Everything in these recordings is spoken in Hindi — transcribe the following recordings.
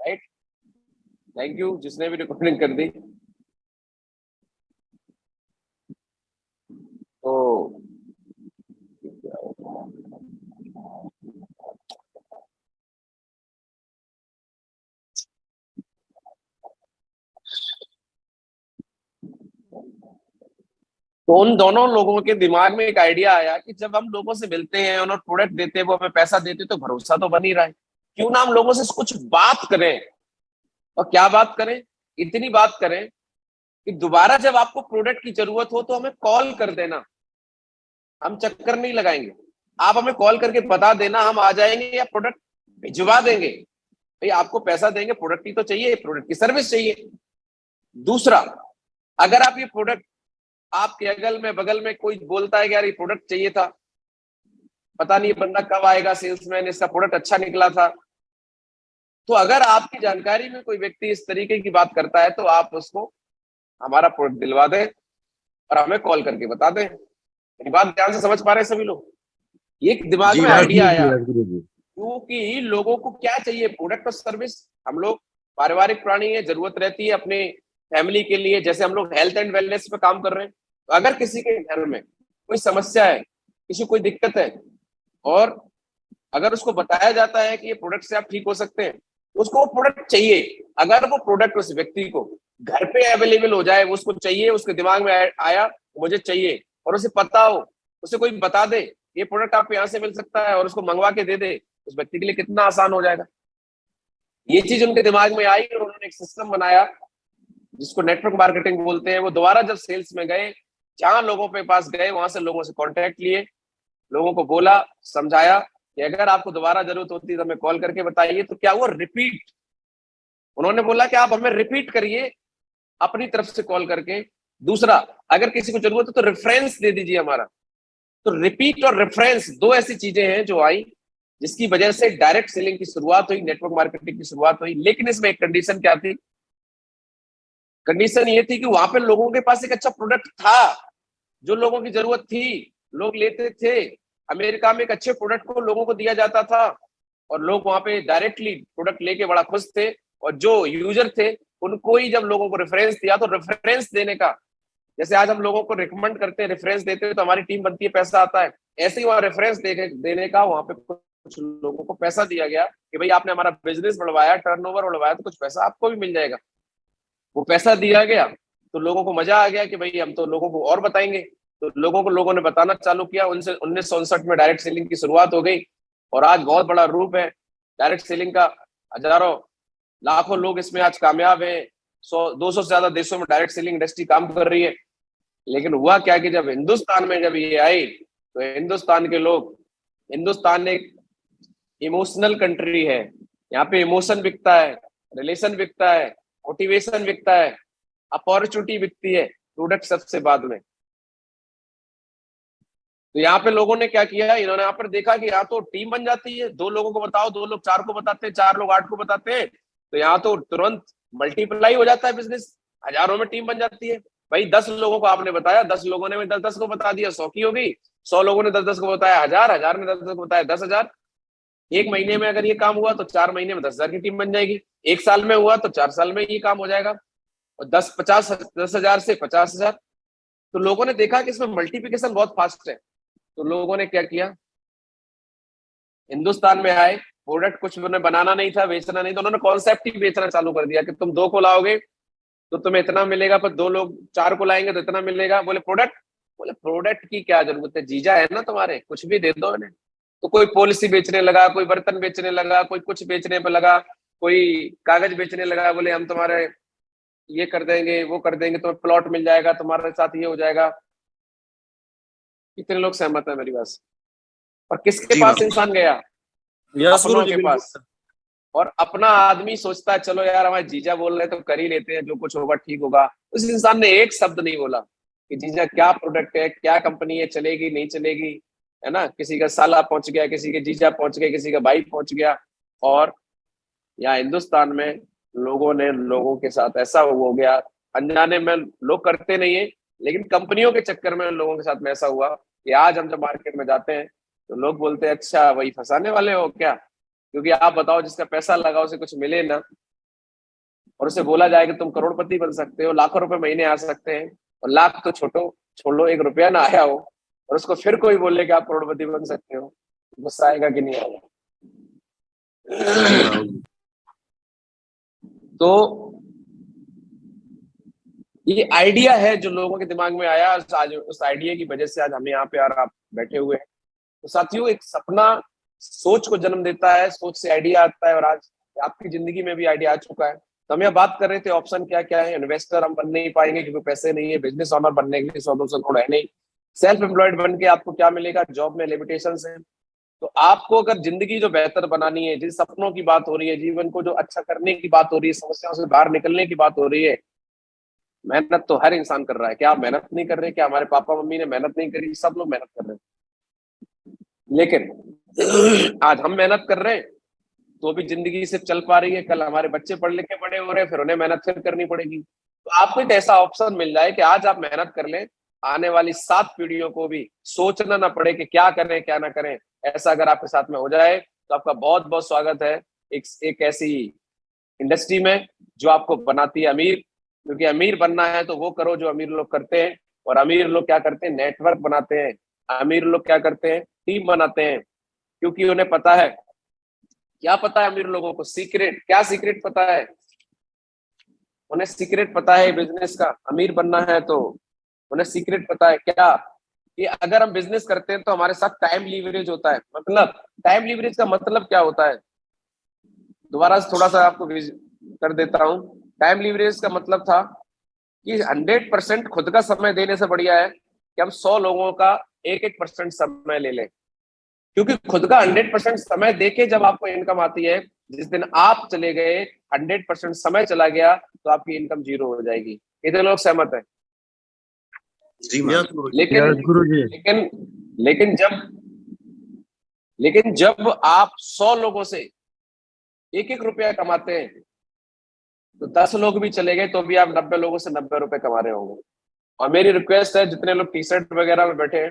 राइट। थैंक यू जिसने भी रिकॉर्डिंग कर दी। तो तो उन दोनों लोगों के दिमाग में एक आइडिया आया कि जब हम लोगों से मिलते हैं, उन्हें प्रोडक्ट देते हैं, वो हमें पैसा देते हैं, तो भरोसा तो बन ही रहा है, क्यों ना हम लोगों से कुछ बात करें। और क्या बात करें? इतनी बात करें कि दोबारा जब आपको प्रोडक्ट की जरूरत हो तो हमें कॉल कर देना, हम चक्कर नहीं लगाएंगे। आप हमें कॉल करके बता देना, हम आ जाएंगे या प्रोडक्ट भिजवा देंगे। भाई आपको पैसा देंगे, प्रोडक्ट ही तो चाहिए, प्रोडक्ट की सर्विस चाहिए। दूसरा, अगर आप ये प्रोडक्ट, आपके अगल में बगल में कोई बोलता है कि यार ये प्रोडक्ट चाहिए था, पता नहीं बंदा कब आएगा, सेल्समैन इसका प्रोडक्ट अच्छा निकला था, तो अगर आपकी जानकारी में कोई व्यक्ति इस तरीके की बात करता है तो आप उसको हमारा प्रोडक्ट दिलवा दें और हमें कॉल करके बता दें। मेरी बात ध्यान से समझ पा रहे हैं सभी लोग? ये दिमाग जी में राजगुरु आइडिया जी, आया राजगुरु जी। क्योंकि लोगों को क्या चाहिए, प्रोडक्ट और सर्विस। हम लोग पारिवारिक प्राणी है, जरूरत रहती है अपने फैमिली के लिए, जैसे हम लोग हेल्थ एंड वेलनेस पे काम कर रहे हैं। तो अगर किसी के घर में कोई समस्या है, किसी को कोई दिक्कत है, और अगर उसको बताया जाता है कि ये प्रोडक्ट से आप ठीक हो सकते हैं, तो उसको वो प्रोडक्ट चाहिए। अगर वो प्रोडक्ट उस व्यक्ति को घर पे अवेलेबल हो जाए, वो उसको चाहिए, उसके दिमाग में आया मुझे चाहिए, और उसे पता हो, उसे कोई बता दे ये प्रोडक्ट आपको यहाँ से मिल सकता है और उसको मंगवा के दे दे, उस व्यक्ति के लिए कितना आसान हो जाएगा। ये चीज उनके दिमाग में आई और उन्होंने एक सिस्टम बनाया जिसको नेटवर्क मार्केटिंग बोलते हैं। वो दोबारा जब सेल्स में गए, जहां लोगों के पास गए, वहां से लोगों से कॉन्टेक्ट लिए, लोगों को बोला, समझाया कि अगर आपको दोबारा जरूरत होती है तो हमें कॉल करके बताइए। तो क्या हुआ, रिपीट। उन्होंने बोला कि आप हमें रिपीट करिए अपनी तरफ से कॉल करके। दूसरा, अगर किसी को जरूरत है तो रेफरेंस दे दीजिए हमारा। तो रिपीट और रेफरेंस दो ऐसी चीजें हैं जो आई, जिसकी वजह से डायरेक्ट सेलिंग की शुरुआत हुई, नेटवर्क मार्केटिंग की शुरुआत हुई। लेकिन इसमें एक कंडीशन क्या थी? कंडीशन ये थी कि वहां पे लोगों के पास एक अच्छा प्रोडक्ट था जो लोगों की जरूरत थी, लोग लेते थे। अमेरिका में एक अच्छे प्रोडक्ट को लोगों को दिया जाता था और लोग वहां पे डायरेक्टली प्रोडक्ट लेके बड़ा खुश थे। और जो यूजर थे उनको ही जब लोगों को रेफरेंस दिया, तो रेफरेंस देने का, जैसे आज हम लोगों को रिकमेंड करते हैं, रेफरेंस देते हैं तो हमारी टीम बनती है, पैसा आता है, ऐसे ही वहां रेफरेंस देने का वहां पे कुछ लोगों को पैसा दिया गया कि भाई आपने हमारा बिजनेस बढ़वाया, टर्नओवर बढ़वाया, तो कुछ पैसा आपको भी मिल जाएगा। वो पैसा दिया गया तो लोगों को मजा आ गया कि भाई हम तो लोगों को और बताएंगे। तो लोगों ने बताना चालू किया। उनसे 1969 में डायरेक्ट सेलिंग की शुरुआत हो गई और आज बहुत बड़ा रूप है डायरेक्ट सेलिंग का। हजारों लाखों लोग इसमें आज कामयाब हैं। 100 200 से ज्यादा देशों में डायरेक्ट सेलिंग इंडस्ट्री काम कर रही है। लेकिन हुआ क्या कि जब हिंदुस्तान में जब ये आई, तो हिंदुस्तान के लोग, हिंदुस्तान एक इमोशनल कंट्री है, यहाँ पे इमोशन बिकता है, रिलेशन बिकता है, मोटिवेशन बिकता है, अपॉर्चुनिटी बिकती है, प्रोडक्ट सबसे बाद में। तो यहाँ पे लोगों ने क्या किया, इन्होंने यहाँ पर देखा कि यहाँ तो टीम बन जाती है, 2 लोगों को बताओ, 2 लोग 4 को बताते हैं, 4 लोग 8 को बताते हैं, तो यहाँ तो तुरंत मल्टीप्लाई हो जाता है बिजनेस, हजारों में टीम बन जाती है। भाई 10 लोगों को आपने बताया, 10 लोगों ने 10-10 को बता दिया, 100 की हो गई। 100 लोगों ने 10-10 को बताया, 1000, 1000 ने 10-10 को बताया, 10,000। एक महीने में अगर ये काम हुआ तो 4 महीने में 10,000 की टीम बन जाएगी। एक साल में हुआ तो 4 साल में ये काम हो जाएगा। और 10,000 से 50,000। तो लोगों ने देखा कि इसमें मल्टीप्लिकेशन बहुत फास्ट है। तो लोगों ने क्या किया, हिंदुस्तान में आए, प्रोडक्ट कुछ उन्होंने बनाना नहीं था, बेचना नहीं था, उन्होंने कॉन्सेप्ट ही बेचना चालू कर दिया कि तुम 2 को लाओगे तो तुम्हें इतना मिलेगा, पर 2 लोग 4 को लाएंगे तो इतना मिलेगा। बोले प्रोडक्ट, बोले प्रोडक्ट की क्या जरूरत है, जीजा है ना तुम्हारे, कुछ भी दे दो इन्हें। तो कोई पॉलिसी बेचने लगा, कोई बर्तन बेचने लगा, कोई कुछ बेचने पे लगा, कोई कागज बेचने लगा। बोले हम तुम्हारे ये कर देंगे, वो कर देंगे, तुम्हें प्लॉट मिल जाएगा, तुम्हारे साथ ये हो जाएगा। कितने लोग सहमत है मेरी बात से? और किसके जी पास हाँ। इंसान गया? यस गुरु अपनों जी, के बिल्कुल। पास। और अपना आदमी सोचता है चलो यार हमारे जीजा बोल रहे तो कर ही लेते हैं, जो कुछ होगा ठीक होगा। उस इंसान ने एक शब्द नहीं बोला कि जीजा क्या प्रोडक्ट है, क्या कंपनी है, चलेगी नहीं चलेगी, है ना। किसी का साला पहुंच गया, किसी के जीजा पहुंच गए, किसी का भाई पहुंच गया। और यहाँ हिंदुस्तान में लोगों ने लोगों के साथ ऐसा हो गया, अनजाने में लोग करते नहीं है, लेकिन कंपनियों के चक्कर में लोगों के साथ में ऐसा हुआ कि आज हम जब मार्केट में जाते हैं तो लोग बोलते हैं अच्छा वही फंसाने वाले हो क्या? क्योंकि आप बताओ जिसका पैसा लगा उसे कुछ मिले ना, और उसे बोला जाए कि तुम करोड़पति बन सकते हो, लाखों रुपए महीने आ सकते हैं, और लाख तो छोड़ो 1 रुपया ना आया हो, और उसको फिर कोई बोले कि आप करोड़पति बन सकते हो, गुस्सा आएगा कि नहीं आएगा? तो ये आइडिया है जो लोगों के दिमाग में आया, आज उस आइडिया की वजह से आज हम यहाँ पे और आप बैठे हुए हैं। तो साथियों, एक सपना सोच को जन्म देता है, सोच से आइडिया आता है, और आज आपकी जिंदगी में भी आइडिया आ चुका है। तो हम यहाँ बात कर रहे थे ऑप्शन क्या क्या है। इन्वेस्टर हम बन नहीं पाएंगे क्योंकि पैसे नहीं है, बिजनेस ऑनर बनने के लिए 100-200 करोड़ है नहीं, सेल्फ एम्प्लॉयड बन के आपको क्या मिलेगा, जॉब में लिमिटेशंस है। तो आपको अगर जिंदगी जो बेहतर बनानी है, जिस सपनों की बात हो रही है, जीवन को जो अच्छा करने की बात हो रही है, समस्याओं से बाहर निकलने की बात हो रही है, मेहनत तो हर इंसान कर रहा है। क्या आप मेहनत नहीं कर रहे? क्या हमारे पापा मम्मी ने मेहनत नहीं करी? सब लोग मेहनत कर रहे हैं, लेकिन आज हम मेहनत कर रहे हैं तो भी जिंदगी सिर्फ चल पा रही है। कल हमारे बच्चे पढ़ लिख के बड़े हो रहे हैं, फिर उन्हें मेहनत फिर करनी पड़ेगी। तो आपको एक ऐसा ऑप्शन मिल जाए कि आज आप मेहनत कर लें, आने वाली 7 पीढ़ियों को भी सोचना ना पड़े कि क्या करें क्या ना करें। ऐसा अगर आपके साथ में हो जाए तो आपका बहुत बहुत स्वागत है एक ऐसी इंडस्ट्री में जो आपको बनाती है अमीर। क्योंकि अमीर बनना है तो वो करो जो अमीर लोग करते हैं, और अमीर लोग क्या करते हैं, नेटवर्क बनाते हैं। अमीर लोग क्या करते हैं, टीम बनाते हैं, क्योंकि उन्हें पता है। क्या पता है अमीर लोगों को? सीक्रेट। क्या सीक्रेट पता है उन्हें? सीक्रेट पता है बिजनेस का। अमीर बनना है तो उन्हें सीक्रेट पता है क्या, कि अगर हम बिजनेस करते हैं तो हमारे साथ टाइम लीवरेज होता है। मतलब टाइम लीवरेज का मतलब क्या होता है, दोबारा से थोड़ा सा आपको कर देता हूं। टाइम लीवरेज का मतलब था कि 100% खुद का समय देने से बढ़िया है कि हम 100 लोगों का 1-1% समय ले लें। क्योंकि खुद का 100% समय देके जब आपको इनकम आती है, जिस दिन आप चले गए, 100% समय चला गया, तो आपकी इनकम 0 हो जाएगी। कितने लोग सहमत है? जी लेकिन लेकिन लेकिन जब लेकिन जब आप 100 लोगों से 1-1 रुपया कमाते हैं, तो 10 लोग भी चले गए तो भी आप 90 लोगों से 90 रुपए कमा रहे होंगे। और मेरी रिक्वेस्ट है, जितने लोग टी शर्ट वगैरह में बैठे हैं,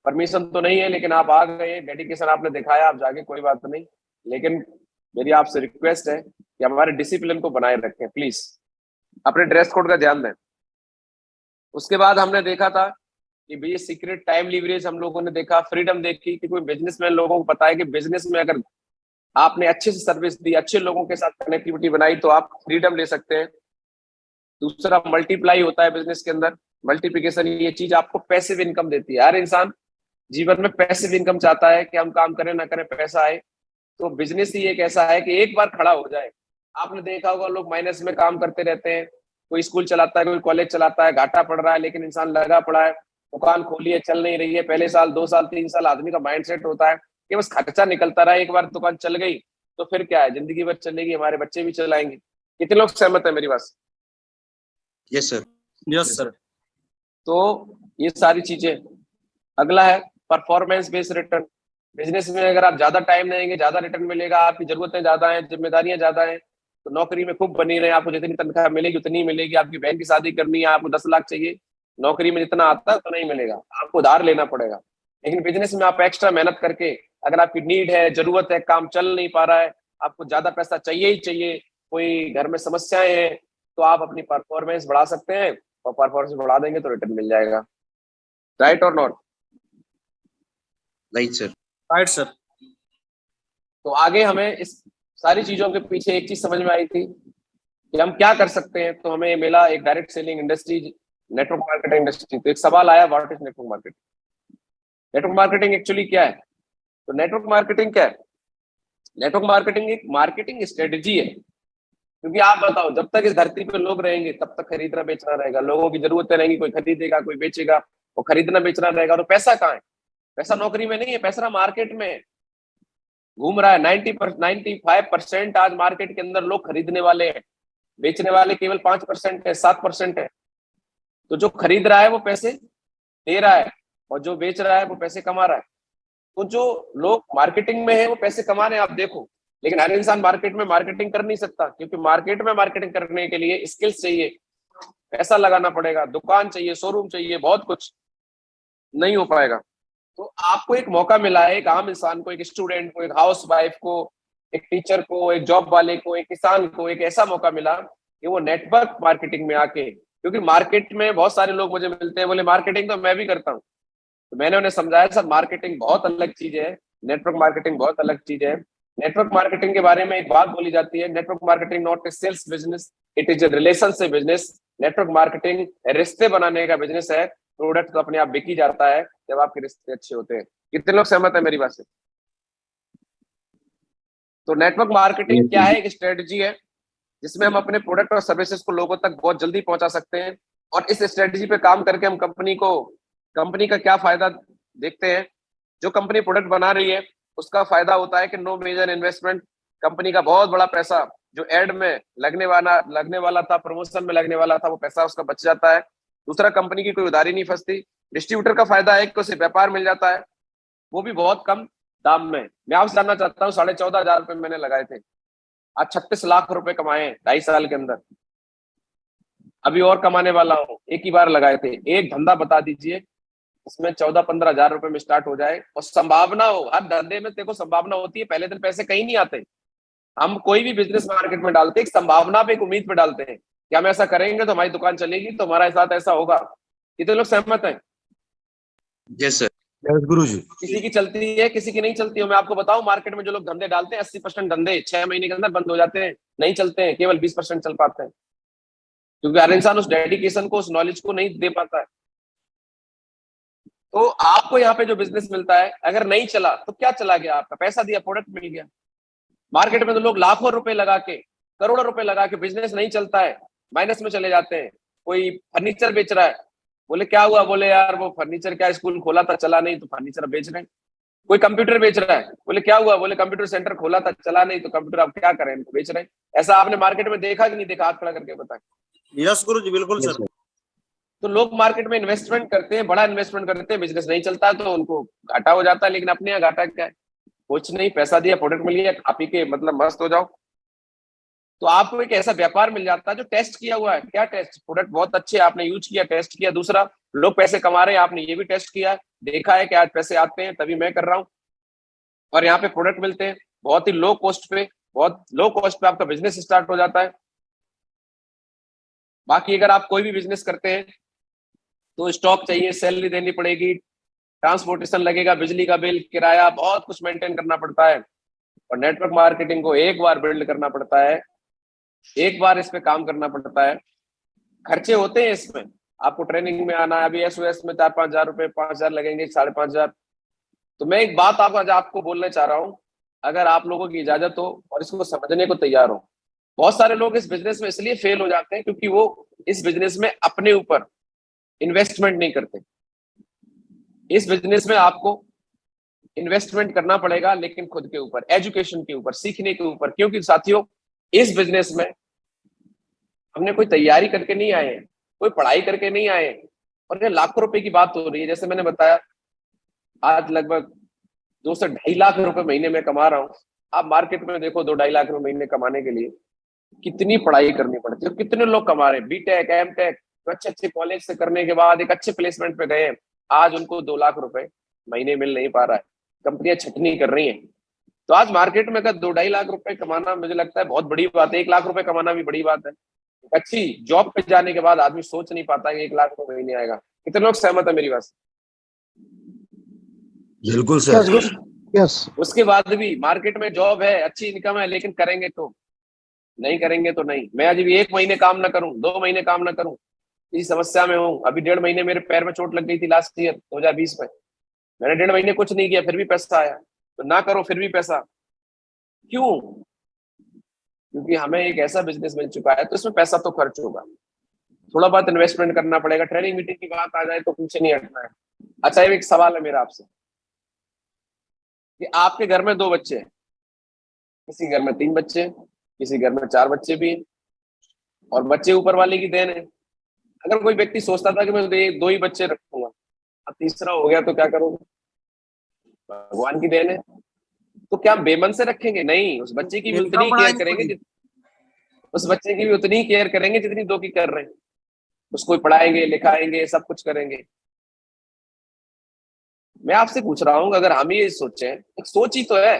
परमिशन तो नहीं है, लेकिन आप आ गए, डेडिकेशन आपने दिखाया, आप जाके, कोई बात नहीं। लेकिन मेरी आपसे रिक्वेस्ट है कि हमारे डिसिप्लिन को बनाए रखें प्लीज, अपने ड्रेस कोड का ध्यान दें। उसके बाद हमने देखा था कि भैया सीक्रेट टाइम लीवरेज हम लोगों ने देखा, फ्रीडम देखी कि कोई बिजनेसमैन लोगों को पता है कि बिजनेस में अगर आपने अच्छे से सर्विस दी, अच्छे लोगों के साथ कनेक्टिविटी बनाई, तो आप फ्रीडम ले सकते हैं। दूसरा, मल्टीप्लाई होता है बिजनेस के अंदर, मल्टीप्लिकेशन। ये चीज आपको पैसिव इनकम देती है। हर इंसान जीवन में पैसिव इनकम चाहता है कि हम काम करें ना करें पैसा आए। तो बिजनेस ही एक ऐसा है कि एक बार खड़ा हो जाए, आपने देखा होगा लोग माइनस में काम करते रहते हैं। कोई स्कूल चलाता है, कोई कॉलेज चलाता है, घाटा पड़ रहा है, लेकिन इंसान लगा पड़ा है। दुकान खोली है, चल नहीं रही है, पहले साल 2 साल 3 साल आदमी का माइंडसेट होता है कि बस खर्चा निकलता रहा। एक बार दुकान चल गई तो फिर क्या है, जिंदगी भर चलेगी, हमारे बच्चे भी चलाएंगे। कितने लोग सहमत है मेरी बात? Yes sir. Yes sir. तो ये सारी चीजें। अगला है परफॉर्मेंस बेस्ड रिटर्न। बिजनेस में अगर आप ज्यादा टाइम देंगे, ज्यादा रिटर्न मिलेगा। आपकी जरूरतें ज्यादा हैं, जिम्मेदारियां ज्यादा हैं, तो नौकरी में खूब बनी रहे। आपको जितनी तनख्वाह मिलेगी उतनी मिलेगी। आपकी बहन की शादी करनी है, आपको 10 लाख चाहिए, नौकरी में जितना आता है उतना नहीं मिलेगा, आपको उधार लेना पड़ेगा। लेकिन बिजनेस में आप एक्स्ट्रा मेहनत करके, अगर आपकी नीड है, जरूरत है, काम चल नहीं पा रहा है, आपको ज्यादा पैसा चाहिए ही चाहिए, कोई घर में समस्याएं हैं, तो आप अपनी परफॉर्मेंस बढ़ा सकते हैं, और परफॉर्मेंस बढ़ा देंगे तो रिटर्न मिल जाएगा। राइट और not? Right sir. Right sir. तो आगे हमें इस सारी चीजों के पीछे एक चीज समझ में आई थी कि हम क्या कर सकते हैं। तो हमें मिला एक direct selling industry, network marketing industry. तो एक सवाल आया, what is network marketing? Network marketing actually क्या है? तो नेटवर्क मार्केटिंग क्या है? नेटवर्क मार्केटिंग एक मार्केटिंग स्ट्रेटेजी है। क्योंकि आप बताओ, जब तक इस धरती पे लोग रहेंगे तब तक खरीदना बेचना रहेगा, लोगों की जरूरतें रहेंगी, कोई खरीदेगा कोई बेचेगा, वो खरीदना बेचना रहेगा। तो पैसा कहाँ है? पैसा नौकरी में नहीं है, पैसा मार्केट में घूम रहा है। 95% आज मार्केट के अंदर लोग खरीदने वाले हैं, बेचने वाले केवल 5% है, 7% है। तो जो खरीद रहा है वो पैसे दे रहा है, और जो बेच रहा है वो पैसे कमा रहा है। तो जो लोग मार्केटिंग में है वो पैसे कमा रहे हैं, आप देखो। लेकिन हर इंसान मार्केट में मार्केटिंग कर नहीं सकता, क्योंकि मार्केट में मार्केटिंग करने के लिए स्किल्स चाहिए, पैसा लगाना पड़ेगा, दुकान चाहिए, शोरूम चाहिए, बहुत कुछ, नहीं हो पाएगा। तो आपको एक मौका मिला है, एक आम इंसान को, एक स्टूडेंट को, एक हाउस वाइफ को, एक टीचर को, एक जॉब वाले को, एक किसान को एक ऐसा मौका मिला कि वो नेटवर्क मार्केटिंग में आके, क्योंकि मार्केट में बहुत सारे लोग मुझे मिलते हैं, बोले मार्केटिंग तो मैं भी करता हूँ। तो मैंने उन्हें समझाया सर मार्केटिंग बहुत अलग चीज है, नेटवर्क मार्केटिंग बहुत अलग चीज है। नेटवर्क मार्केटिंग के बारे में एक बात बोली जाती है, network marketing not a sales business, it is a relationship business. Network marketing रिश्ते बनाने का बिजनेस है। प्रोडक्ट तो अपने आप बिक ही जाता है जब आपके रिश्ते अच्छे होते हैं। कितने लोग सहमत है मेरी बात से? तो नेटवर्क मार्केटिंग क्या है? एक स्ट्रेटजी है जिसमें हम अपने प्रोडक्ट और सर्विसेज को लोगों तक बहुत जल्दी पहुंचा सकते हैं। और इस स्ट्रेटजी पे काम करके हम कंपनी का क्या फायदा देखते हैं। जो कंपनी प्रोडक्ट बना रही है उसका फायदा होता है कि नो मेजर इन्वेस्टमेंट, कंपनी का बहुत बड़ा पैसा जो एड में लगने वाला था, प्रमोशन में लगने वाला था, वो पैसा उसका बच जाता है। दूसरा, कंपनी की कोई उधारी नहीं फंसती। डिस्ट्रीब्यूटर का फायदा है कि उसे व्यापार मिल जाता है, वो भी बहुत कम दाम में। मैं आपसे जानना चाहता हूँ, 14,500 रुपए मैंने लगाए थे, आज 36 लाख रुपए कमाए 2.5 साल के अंदर। अभी और कमाने वाला हूँ। एक ही बार लगाए थे। एक धंधा बता दीजिए इसमें 14-15 हजार रुपए में स्टार्ट हो जाए और संभावना हो। हर धंधे में देखो संभावना होती है, पहले दिन पैसे कहीं नहीं आते। हम कोई भी बिजनेस मार्केट में डालते हैं एक संभावना पे, एक उम्मीद पे डालते हैं कि हम ऐसा करेंगे तो हमारी दुकान चलेगी, तो हमारे साथ ऐसा होगा। कितने लोग सहमत हैं? Yes sir. यस गुरु जी। किसी की चलती है, किसी की नहीं चलती है। मैं आपको बताऊं, मार्केट में जो लोग धंधे डालते हैं 80% धंधे 6 महीने के अंदर बंद हो जाते हैं, नहीं चलते हैं। केवल 20% चल पाते हैं, क्योंकि हर इंसान उस डेडिकेशन को, उस नॉलेज को नहीं दे पाता है। तो आपको यहाँ पे जो बिजनेस मिलता है, अगर नहीं चला तो क्या चला गया? आपका पैसा दिया, प्रोडक्ट मिल गया। मार्केट में तो लोग लाखों रुपए लगा के, करोड़ों रुपए लगा के बिजनेस नहीं चलता है, माइनस में चले जाते हैं। कोई फर्नीचर बेच रहा है, बोले क्या हुआ? बोले यार वो फर्नीचर क्या स्कूल खोला था चला नहीं, तो फर्नीचर बेच रहे हैं। कोई कंप्यूटर बेच रहा है, बोले क्या हुआ? बोले कंप्यूटर सेंटर खोला था चला नहीं, तो कंप्यूटर आप क्या करें, बेच रहे हैं। ऐसा आपने मार्केट में देखा कि नहीं देखा? हाथ खड़ा करके बताएं। यस गुरु जी, बिल्कुल यस सर। सर। तो लोग मार्केट में इन्वेस्टमेंट करते हैं, बड़ा इन्वेस्टमेंट करते हैं, बिजनेस नहीं चलता तो उनको घाटा हो जाता है। लेकिन अपने यहाँ घाटा क्या है? कुछ नहीं, पैसा दिया, प्रोडक्ट मिल गया, आप ही के मतलब मस्त हो जाओ। तो आपको एक ऐसा व्यापार मिल जाता है जो टेस्ट किया हुआ है। क्या टेस्ट? प्रोडक्ट बहुत अच्छे, आपने यूज किया, टेस्ट किया। दूसरा, लोग पैसे कमा रहे हैं, आपने ये भी टेस्ट किया, देखा है कि आज पैसे आते हैं तभी मैं कर रहा हूँ। और यहाँ पे प्रोडक्ट मिलते हैं बहुत ही लो कॉस्ट पे, बहुत लो कॉस्ट पे आपका बिजनेस स्टार्ट हो जाता है। बाकी अगर आप कोई भी बिजनेस करते हैं तो स्टॉक चाहिए, सैलरी देनी पड़ेगी, ट्रांसपोर्टेशन लगेगा, बिजली का बिल, किराया, बहुत कुछ मेंटेन करना पड़ता है। और नेटवर्क मार्केटिंग को एक बार बिल्ड करना पड़ता है, एक बार इस पे काम करना पड़ता है। खर्चे होते हैं इसमें, आपको ट्रेनिंग में आना है, अभी एसओएस में 4-5 हजार रुपए, 5 हजार लगेंगे, 5,500। तो मैं एक बात आज आपको बोलना चाह रहा हूँ, अगर आप लोगों की इजाजत हो और इसको समझने को तैयार हो। बहुत सारे लोग इस बिजनेस में इसलिए फेल हो जाते हैं क्योंकि वो इस बिजनेस में अपने ऊपर इन्वेस्टमेंट नहीं करते। इस बिजनेस में आपको इन्वेस्टमेंट करना पड़ेगा, लेकिन खुद के ऊपर, एजुकेशन के ऊपर, सीखने के ऊपर। क्योंकि साथियों, इस बिजनेस में हमने कोई तैयारी करके नहीं आए हैं, कोई पढ़ाई करके नहीं आए हैं। और ये लाखों रुपए की बात हो रही है। जैसे मैंने बताया, आज लगभग 2 से 2.5 लाख रुपए महीने में कमा रहा हूँ। आप मार्केट में देखो, 2-2.5 लाख रुपए महीने कमाने के लिए कितनी पढ़ाई करनी पड़ती है। कितने लोग कमा रहे हैं बीटेक, एमटेक, तो अच्छे अच्छे कॉलेज से करने के बाद एक अच्छे प्लेसमेंट पे गए, आज उनको 2 लाख रुपए महीने मिल नहीं पा रहा है, कंपनियां छटनी कर रही हैं। तो आज मार्केट में अगर 2-2.5 लाख रुपए कमाना, मुझे लगता है बहुत बड़ी बात है। 1 लाख रुपए कमाना भी बड़ी बात है। अच्छी जॉब पे जाने के बाद आदमी सोच नहीं पाता कि 1 लाख रुपए महीने आएगा। कितने लोग सहमत है मेरी बात से? बिल्कुल सर। यस। उसके बाद भी मार्केट में जॉब है, अच्छी इनकम है, लेकिन करेंगे तो नहीं, करेंगे तो नहीं। मैं आज भी 1 महीने काम ना करूं, 2 महीने काम ना करूं, इस समस्या में हूं। अभी 1.5 महीने मेरे पैर में चोट लग गई थी लास्ट ईयर 2020 में। मैंने 1.5 महीने कुछ नहीं किया, फिर भी पैसा आया। तो ना करो फिर भी पैसा क्यों? क्योंकि हमें एक ऐसा बिजनेस मिल चुका है, तो इसमें पैसा तो खर्च होगा, थोड़ा बहुत इन्वेस्टमेंट करना पड़ेगा। ट्रेनिंग मीटिंग की बात आ जाए तो पीछे नहीं हटना है। अच्छा, एक सवाल है मेरा आपसे कि आपके घर में 2 बच्चे हैं, किसी घर में 3 बच्चे हैं, किसी घर में 4 बच्चे भी हैं, और बच्चे ऊपर वाले की देन है। अगर कोई व्यक्ति सोचता था कि मैं 2 ही बच्चे रखूंगा, अब तीसरा हो गया तो क्या करोगे? भगवान की देन है। तो क्या हम बेमन से रखेंगे? नहीं, उस बच्चे की भी उतनी केयर करेंगे, उस बच्चे की भी उतनी केयर करेंगे जितनी 2 की कर रहे हैं। उसको पढ़ाएंगे, लिखाएंगे, सब कुछ करेंगे। मैं आपसे पूछ रहा हूँ, अगर हम ये सोचें, एक सोच ही तो है,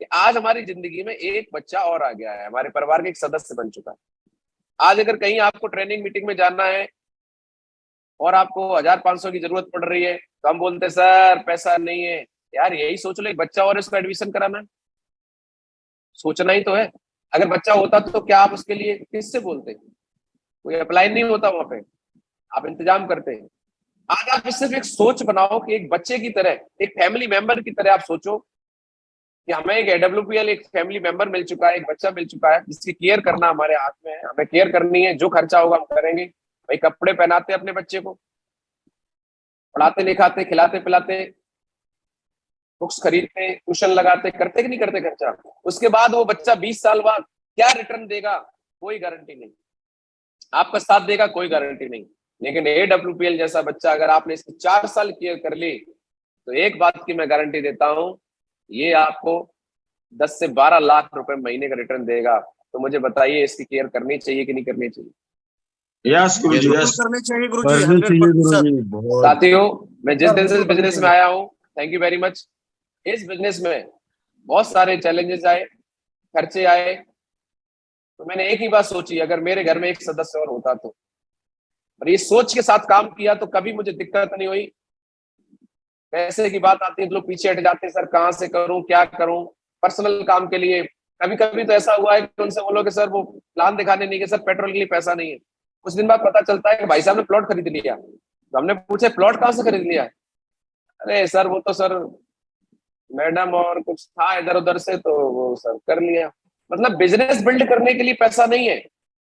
कि आज हमारी जिंदगी में एक बच्चा और आ गया है, हमारे परिवार का एक सदस्य बन चुका है। आज अगर कहीं आपको ट्रेनिंग मीटिंग में जाना है और आपको 1,500 की जरूरत पड़ रही है, तो हम बोलते सर पैसा नहीं है। यार यही सोच लो, एक बच्चा और इसको एडमिशन कराना है, सोचना ही तो है। अगर बच्चा होता तो क्या आप उसके लिए किससे बोलते? कोई अप्लाई नहीं होता वहां पे, आप इंतजाम करते हैं। आज आप सिर्फ एक सोच बनाओ कि एक बच्चे की तरह, एक फैमिली मेंबर की तरह आप सोचो कि हमें एक AWPL एक फैमिली मेंबर मिल चुका है, एक बच्चा मिल चुका है जिसकी केयर करना हमारे हाथ में है। हमें केयर करनी है, जो खर्चा होगा हम करेंगे। भाई कपड़े पहनाते अपने बच्चे को, पढ़ाते लिखाते, खिलाते पिलाते, बुक्स खरीदते, ट्यूशन लगाते, करते कि नहीं करते खर्चा? उसके बाद वो बच्चा 20 साल बाद क्या रिटर्न देगा कोई गारंटी नहीं, आपका साथ देगा कोई गारंटी नहीं। लेकिन AWPL जैसा बच्चा अगर आपने इसकी 4 साल केयर कर ली, तो एक बात की मैं गारंटी देता हूं, ये आपको 10 से 12 लाख रुपए महीने का रिटर्न देगा। तो मुझे बताइए, इसकी केयर करनी चाहिए कि नहीं करनी चाहिए? यस गुरुजी, बिल्कुल यस करनी चाहिए गुरुजी, करनी चाहिए 100%। गुरुजी, बहुत साथियों, मैं जिस दिन से इस बिल्कुल करनी बिजनेस में चाहिए। आया हूँ, थैंक यू वेरी मच, इस बिजनेस में बहुत सारे चैलेंजेस आए, खर्चे आए, तो मैंने एक ही बात सोची, अगर मेरे घर में एक सदस्य और होता तो। और ये सोच के साथ काम किया तो कभी मुझे दिक्कत नहीं हुई। पैसे की बात आती है तो लोग पीछे हट जाते हैं, सर कहाँ से करूं, क्या करूं, पर्सनल काम के लिए। कभी कभी तो ऐसा हुआ है कि उनसे बोलो कि सर वो प्लान दिखाने नहीं गए, सर पेट्रोल के लिए पैसा नहीं है। कुछ दिन बाद पता चलता है कि भाई साहब ने प्लॉट खरीद लिया। तो हमने पूछे प्लॉट कहाँ से खरीद लिया? अरे सर वो तो सर मैडम और कुछ था इधर उधर से, तो वो सर कर लिया। मतलब बिजनेस बिल्ड करने के लिए पैसा नहीं है,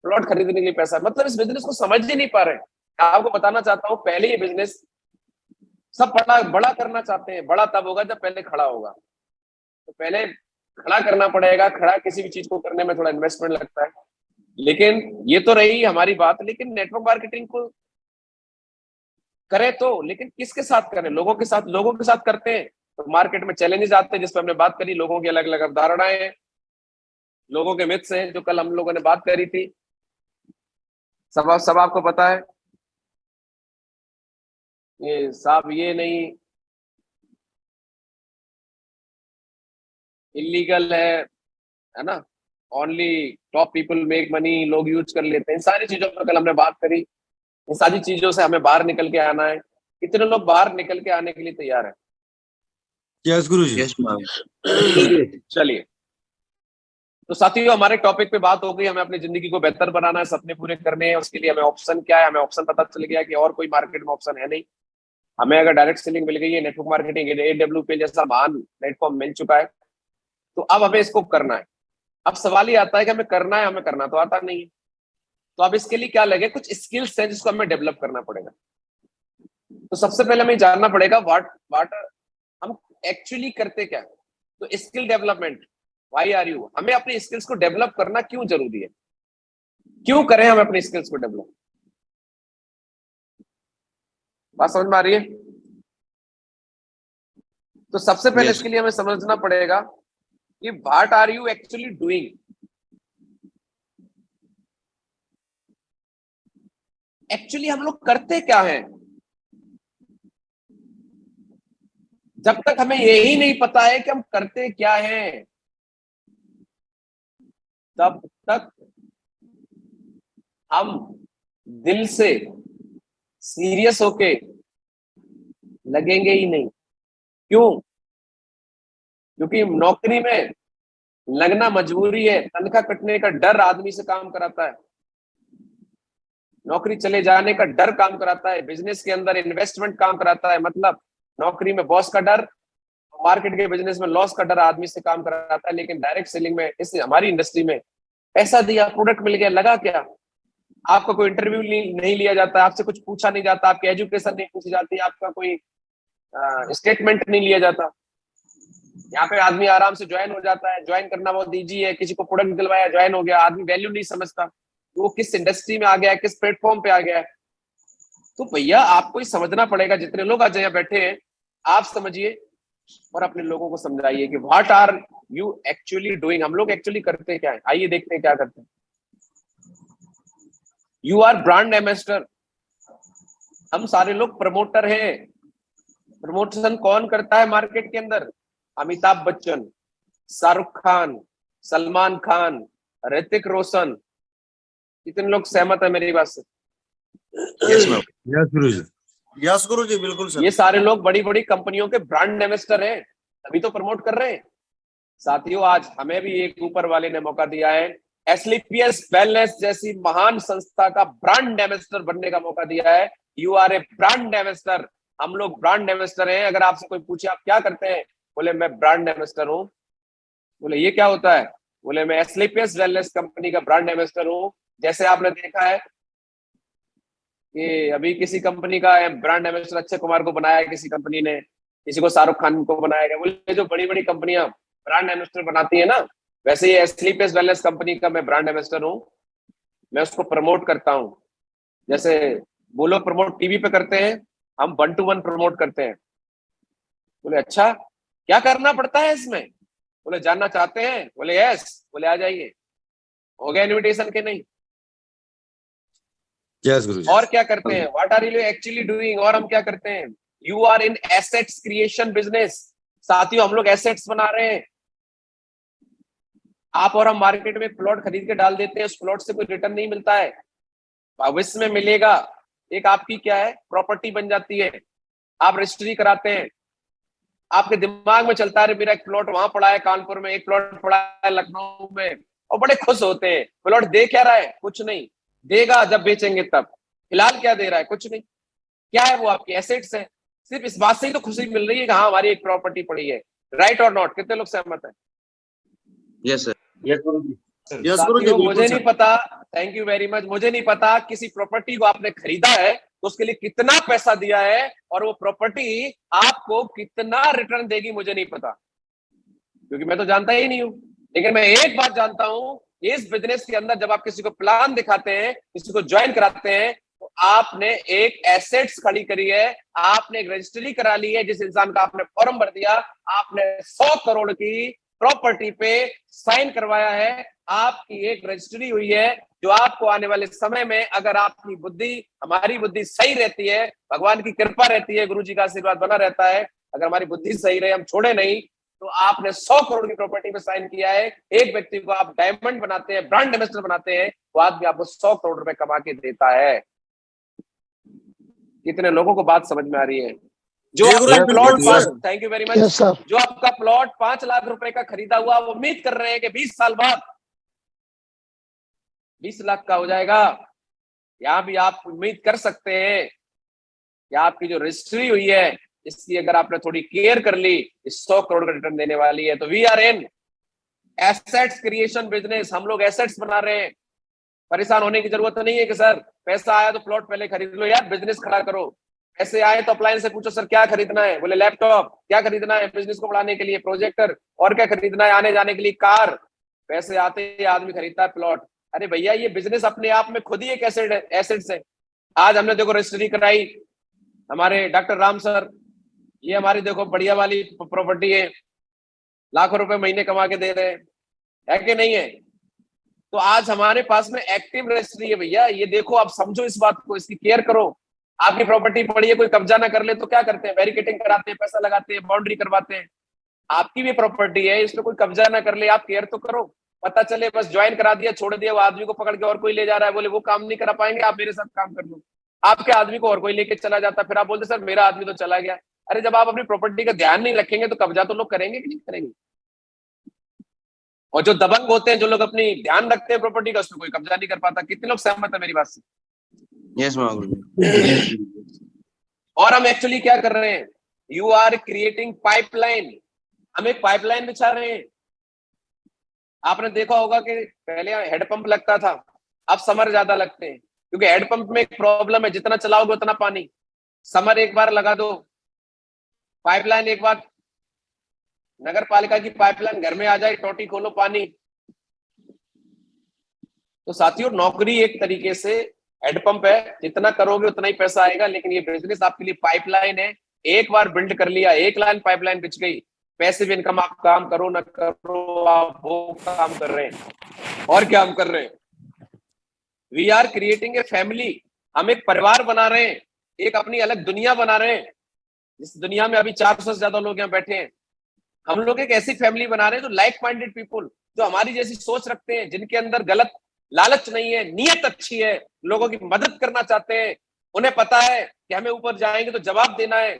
प्लॉट खरीदने के लिए पैसा। मतलब इस बिजनेस को समझ ही नहीं पा रहे। आपको बताना चाहता हूँ, पहले ये बिजनेस सब बड़ा बड़ा करना चाहते हैं, बड़ा तब होगा जब पहले खड़ा होगा। तो पहले खड़ा करना पड़ेगा। खड़ा किसी भी चीज को करने में थोड़ा इन्वेस्टमेंट लगता है। लेकिन ये तो रही हमारी बात। लेकिन नेटवर्क मार्केटिंग को करें तो, लेकिन किसके साथ करें? लोगों के साथ। लोगों के साथ करते हैं तो मार्केट में चैलेंजेस आते हैं, जिस पर हमने बात करी। लोगों की अलग अलग अवधारणाएं हैं, लोगों के मिथ्स हैं, जो कल हम लोगों ने बात करी थी। सब आपको पता है, ये साहब ये नहीं, इलीगल है ना, only top people make money, लोग यूज कर लेते हैं। इन सारी चीजों पर कल हमने बात करी। इन सारी चीजों से हमें बाहर निकल के आना है। कितने लोग बाहर निकल के आने के लिए तैयार है? यस गुरुजी, यस मैम। चलिए, तो साथियों हमारे टॉपिक पे बात हो गई। हमें अपनी जिंदगी को बेहतर बनाना है, सपने पूरे करने हैं। उसके लिए हमें ऑप्शन क्या है? हमें ऑप्शन पता चल गया कि और कोई मार्केट में ऑप्शन है नहीं। हमें अगर डायरेक्ट सेलिंग मिल गई है, नेटवर्क मार्केटिंग AWPL जैसा महान प्लेटफॉर्म मिल चुका है, तो अब हमें इसको करना है। अब सवाल ये आता है कि हमें करना है, हमें करना तो आता नहीं है। तो अब इसके लिए क्या लगे? कुछ स्किल्स हैं जिसको हमें डेवलप करना पड़ेगा। तो सबसे पहले हमें जानना पड़ेगा व्हाट हम एक्चुअली करते क्या है। तो skill development, why are you, हमें अपनी स्किल्स को डेवलप करना क्यों जरूरी है? क्यों करें हम अपनी स्किल्स को डेवलप? बात समझ में आ रही है? तो सबसे पहले यस इसके लिए हमें समझना पड़ेगा कि what are you actually doing. Actually हम लोग करते क्या हैं? जब तक हमें यही नहीं पता है कि हम करते क्या हैं, तब तक हम दिल से सीरियस होके लगेंगे ही नहीं। क्यों? क्योंकि नौकरी में लगना मजबूरी है। तनख्वाह कटने का डर आदमी से काम कराता है, नौकरी चले जाने का डर काम कराता है, बिजनेस के अंदर इन्वेस्टमेंट काम कराता है। मतलब नौकरी में बॉस का डर, मार्केट के बिजनेस में लॉस का डर आदमी से काम कराता है। लेकिन डायरेक्ट सेलिंग में, इस हमारी इंडस्ट्री में, पैसा दिया, प्रोडक्ट मिल गया, लगा क्या? आपका कोई इंटरव्यू नहीं लिया जाता, आपसे कुछ पूछा नहीं जाता, आपकी एजुकेशन नहीं पूछी जाती, आपका कोई स्टेटमेंट नहीं लिया जाता। यहाँ पे आदमी आराम से ज्वाइन हो जाता है। ज्वाइन करना बहुत ईजी है। किसी को प्रोडक्ट दिलवाया, ज्वाइन हो गया। आदमी वैल्यू नहीं समझता वो किस इंडस्ट्री में आ गया है, किस प्लेटफॉर्म पे आ गया है। तो भैया आपको ही समझना पड़ेगा। जितने लोग आज यहाँ बैठे हैं, आप समझिए और अपने लोगों को समझाइए कि what are you actually doing. हम लोग एक्चुअली करते क्या है? आइए देखते हैं क्या करते हैं। You are brand ambassador. हम सारे लोग प्रमोटर हैं। प्रमोशन कौन करता है मार्केट के अंदर? अमिताभ बच्चन, शाहरुख खान, सलमान खान, ऋतिक रोशन, कितने लोग सहमत है मेरी बात से? Yes ma'am. यस गुरुजी। यस गुरु जी, बिल्कुल सर। ये सारे लोग बड़ी बड़ी कंपनियों के ब्रांड एम्बेसडर हैं, तभी तो प्रमोट कर रहे हैं। साथियों, आज हमें भी एक ऊपर वाले ने मौका दिया है, एस्क्लेपियस वेलनेस जैसी महान संस्था का ब्रांड एम्बेसडर बनने का मौका दिया है। You are a brand ambassador. हम लोग ब्रांड एम्बेसडर हैं। अगर आपसे कोई पूछे आप क्या करते हैं, बोले मैं ब्रांड एम्बेसडर हूं। बोले ये क्या होता है? बोले मैं एस्क्लेपियस वेलनेस कंपनी का ब्रांड एम्बेसडर हूं। जैसे आपने देखा है कि अभी किसी कंपनी का ब्रांड एम्बेसडर अक्षय कुमार को बनाया है किसी कंपनी ने, किसी को शाहरुख खान को बनाया गया। बोले जो बड़ी बड़ी कंपनियां ब्रांड एम्बेसडर बनाती है ना, वैसे ये एस्क्लेपियस वेलनेस कंपनी का मैं ब्रांड एम्बेसडर हूं। मैं उसको प्रमोट करता हूं। जैसे वो लोग प्रमोट टीवी पे करते हैं, हम 1 to 1 प्रमोट करते हैं। बोले अच्छा, क्या करना पड़ता है इसमें? बोले जानना चाहते हैं? बोले यस। बोले आ जाइए। हो गया इनविटेशन के नहीं? यस गुरुजी। और क्या करते हैं? What are you actually doing? और हम क्या करते हैं? You are in assets creation business. साथियों, हम लोग एसेट्स बना रहे हैं। आप और हम मार्केट में प्लॉट खरीद के डाल देते हैं, उस प्लॉट से कोई रिटर्न नहीं मिलता है, भविष्य में मिलेगा। एक आपकी क्या है, प्रॉपर्टी बन जाती है। आप रजिस्ट्री कराते हैं, आपके दिमाग में चलता है मेरा एक प्लॉट वहां पड़ा है कानपुर में, एक प्लॉट पड़ा है लखनऊ में, और बड़े खुश होते हैं। प्लॉट दे क्या रहा है? कुछ नहीं। देगा जब बेचेंगे तब। फिलहाल क्या दे रहा है? कुछ नहीं। क्या है वो? आपकी एसेट्स है। सिर्फ इस बात से ही तो खुशी मिल रही है कि हाँ हमारी एक प्रॉपर्टी पड़ी है। राइट और नॉट? कितने लोग सहमत है? Yes sir. यस गुरुजी। यस गुरु जी, साथियों, मुझे बिल्कुल नहीं सर। पता, थैंक यू वेरी मच, मुझे नहीं पता किसी प्रॉपर्टी को आपने खरीदा है तो उसके लिए कितना पैसा दिया है और वो प्रॉपर्टी आपको कितना रिटर्न देगी, मुझे नहीं पता, क्योंकि मैं तो जानता ही नहीं हूं। लेकिन मैं एक बात जानता हूं, इस बिजनेस के अंदर जब आप किसी को प्लान दिखाते हैं, किसी को ज्वाइन कराते हैं, तो आपने एक एसेट्स खड़ी करी है, आपने एक रजिस्ट्री करा ली है। जिस इंसान का आपने फॉर्म भर दिया, आपने 100 करोड़ की प्रॉपर्टी पे साइन करवाया है। आपकी एक रजिस्ट्री हुई है जो आपको आने वाले समय में, अगर आपकी बुद्धि, हमारी बुद्धि सही रहती है, भगवान की कृपा रहती है, गुरु जी का आशीर्वाद बना रहता है, अगर हमारी बुद्धि सही रहे, हम छोड़े नहीं, तो आपने 100 करोड़ की प्रॉपर्टी पे साइन किया है। एक व्यक्ति को आप डायमंड बनाते हैं, ब्रांड एम्बेसडर बनाते हैं, वो आदमी आपको 100 करोड़ रुपए कमा के देता है। कितने लोगों को बात समझ में आ रही है? जो जी आपका गुरु, प्लॉट, बिल्कुल sir. Thank you very much, जो आपका प्लॉट 5 लाख रुपए का खरीदा हुआ, वो उम्मीद कर रहे हैं कि 20 साल बाद 20 लाख का हो जाएगा। यहां भी आप उम्मीद कर सकते हैं कि आपकी जो रजिस्ट्री हुई है, इसकी अगर आपने थोड़ी केयर कर ली, इस 100 करोड़ का रिटर्न देने वाली है। तो we are in assets creation business. हम लोग एसेट्स बना रहे हैं। परेशान होने की जरूरत नहीं है कि सर पैसा आया तो प्लॉट पहले खरीद लो। यार बिजनेस खड़ा करो। पैसे आए तो अप्लायंस से पूछो सर क्या खरीदना है, बोले लैपटॉप। क्या खरीदना है? बिजनेस को बढ़ाने के लिए प्रोजेक्टर। और क्या खरीदना है? आने जाने के लिए कार। पैसे आते ही आदमी खरीदता है प्लॉट। अरे भैया, ये बिजनेस अपने आप में खुद ही एक एसेट्स है। आज हमने देखो रजिस्ट्री कराई, हमारे डॉक्टर राम सर, ये हमारी देखो बढ़िया वाली प्रॉपर्टी है, लाखों रुपए महीने कमा के दे रहे हैं, है कि नहीं है? तो आज हमारे पास में एक्टिव रजिस्ट्री है भैया। ये देखो, आप समझो इस बात को, इसकी केयर करो। आपकी प्रॉपर्टी पड़ी है, कोई कब्जा ना कर ले तो क्या करते हैं? बैरिकेटिंग कराते हैं, पैसा लगाते हैं, बाउंड्री करवाते हैं। आपकी भी प्रॉपर्टी है, इसमें कोई कब्जा ना कर ले, आप केयर तो करो। पता चले बस ज्वाइन करा दिया, छोड़ दिया, वो आदमी को पकड़ के और कोई ले जा रहा है, बोले वो काम नहीं करा पाएंगे, आप मेरे साथ काम कर लो। आपके आदमी को और कोई लेके चला जाता, फिर आप बोलते सर मेरा आदमी तो चला गया। अरे जब आप अपनी प्रॉपर्टी का ध्यान नहीं रखेंगे तो कब्जा तो लोग करेंगे कि नहीं करेंगे? और जो दबंग होते हैं, जो लोग अपनी ध्यान रखते हैं प्रॉपर्टी का, उसमें कोई कब्जा नहीं कर पाता। कितने लोग सहमत है मेरी बात से? यस गुरुजी। और हम एक्चुअली क्या कर रहे हैं? You are creating pipeline. हम एक पाइपलाइन बिछा रहे हैं। आपने देखा होगा कि पहले हेडपंप लगता था, अब समर ज्यादा लगते हैं, क्योंकि हेडपंप में एक प्रॉब्लम है, जितना चलाओगे उतना पानी। समर एक बार लगा दो, पाइपलाइन एक बार नगर पालिका की पाइपलाइन घर में आ जाए, टोटी खोलो पानी। तो साथियों, नौकरी एक तरीके से हेडपंप है, जितना करोगे उतना ही पैसा आएगा। लेकिन ये बिजनेस आपके लिए पाइपलाइन है। एक बार बिल्ड कर लिया, एक लाइन पाइपलाइन बिछ गई, पैसिव इनकम। आप काम करो ना करो, आप वो काम कर रहे हैं। और क्या हम कर रहे हैं? We are creating a family. हम एक परिवार बना रहे हैं, एक अपनी अलग दुनिया बना रहे हैं। इस दुनिया में अभी 400 से ज्यादा लोग यहाँ बैठे हैं। हम लोग एक ऐसी फैमिली बना रहे हैं जो लाइक माइंडेड पीपुल, जो हमारी जैसी सोच रखते हैं, जिनके अंदर गलत लालच नहीं है, नियत अच्छी है, लोगों की मदद करना चाहते हैं, उन्हें पता है कि हमें ऊपर जाएंगे तो जवाब देना है,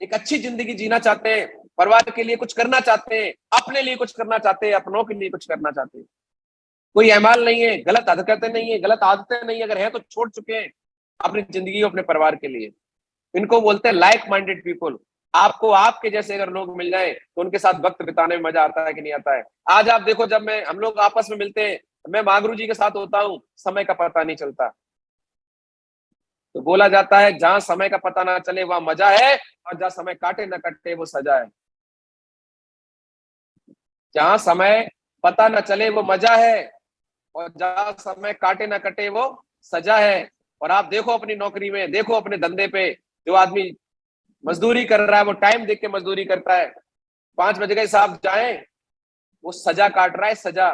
एक अच्छी जिंदगी जीना चाहते हैं, परिवार के लिए कुछ करना चाहते हैं, अपने लिए कुछ करना चाहते हैं, अपनों के लिए कुछ करना चाहते हैं। कोई एमाल नहीं है, गलत हरकतें नहीं है, गलत आदतें नहीं है, अगर है तो छोड़ चुके हैं अपनी जिंदगी को अपने परिवार के लिए। इनको बोलते हैं लाइक माइंडेड पीपल। आपको आपके जैसे अगर लोग मिल जाए तो उनके साथ वक्त बिताने में मजा आता है कि नहीं आता है। आज आप देखो, जब हम लोग आपस में मिलते हैं, मैं महागुरु जी के साथ होता हूँ, समय का पता नहीं चलता। तो बोला जाता है जहां समय का पता ना चले वहां मजा है, और जहां समय काटे ना कटे वो सजा है। जहां समय पता ना चले वो मजा है, और जहां समय काटे ना कटे वो सजा है। और आप देखो अपनी नौकरी में, देखो अपने धंधे पे, जो आदमी मजदूरी कर रहा है वो टाइम देख के मजदूरी करता है। 5 बज गए साहब जाए, वो सजा काट रहा है, सजा।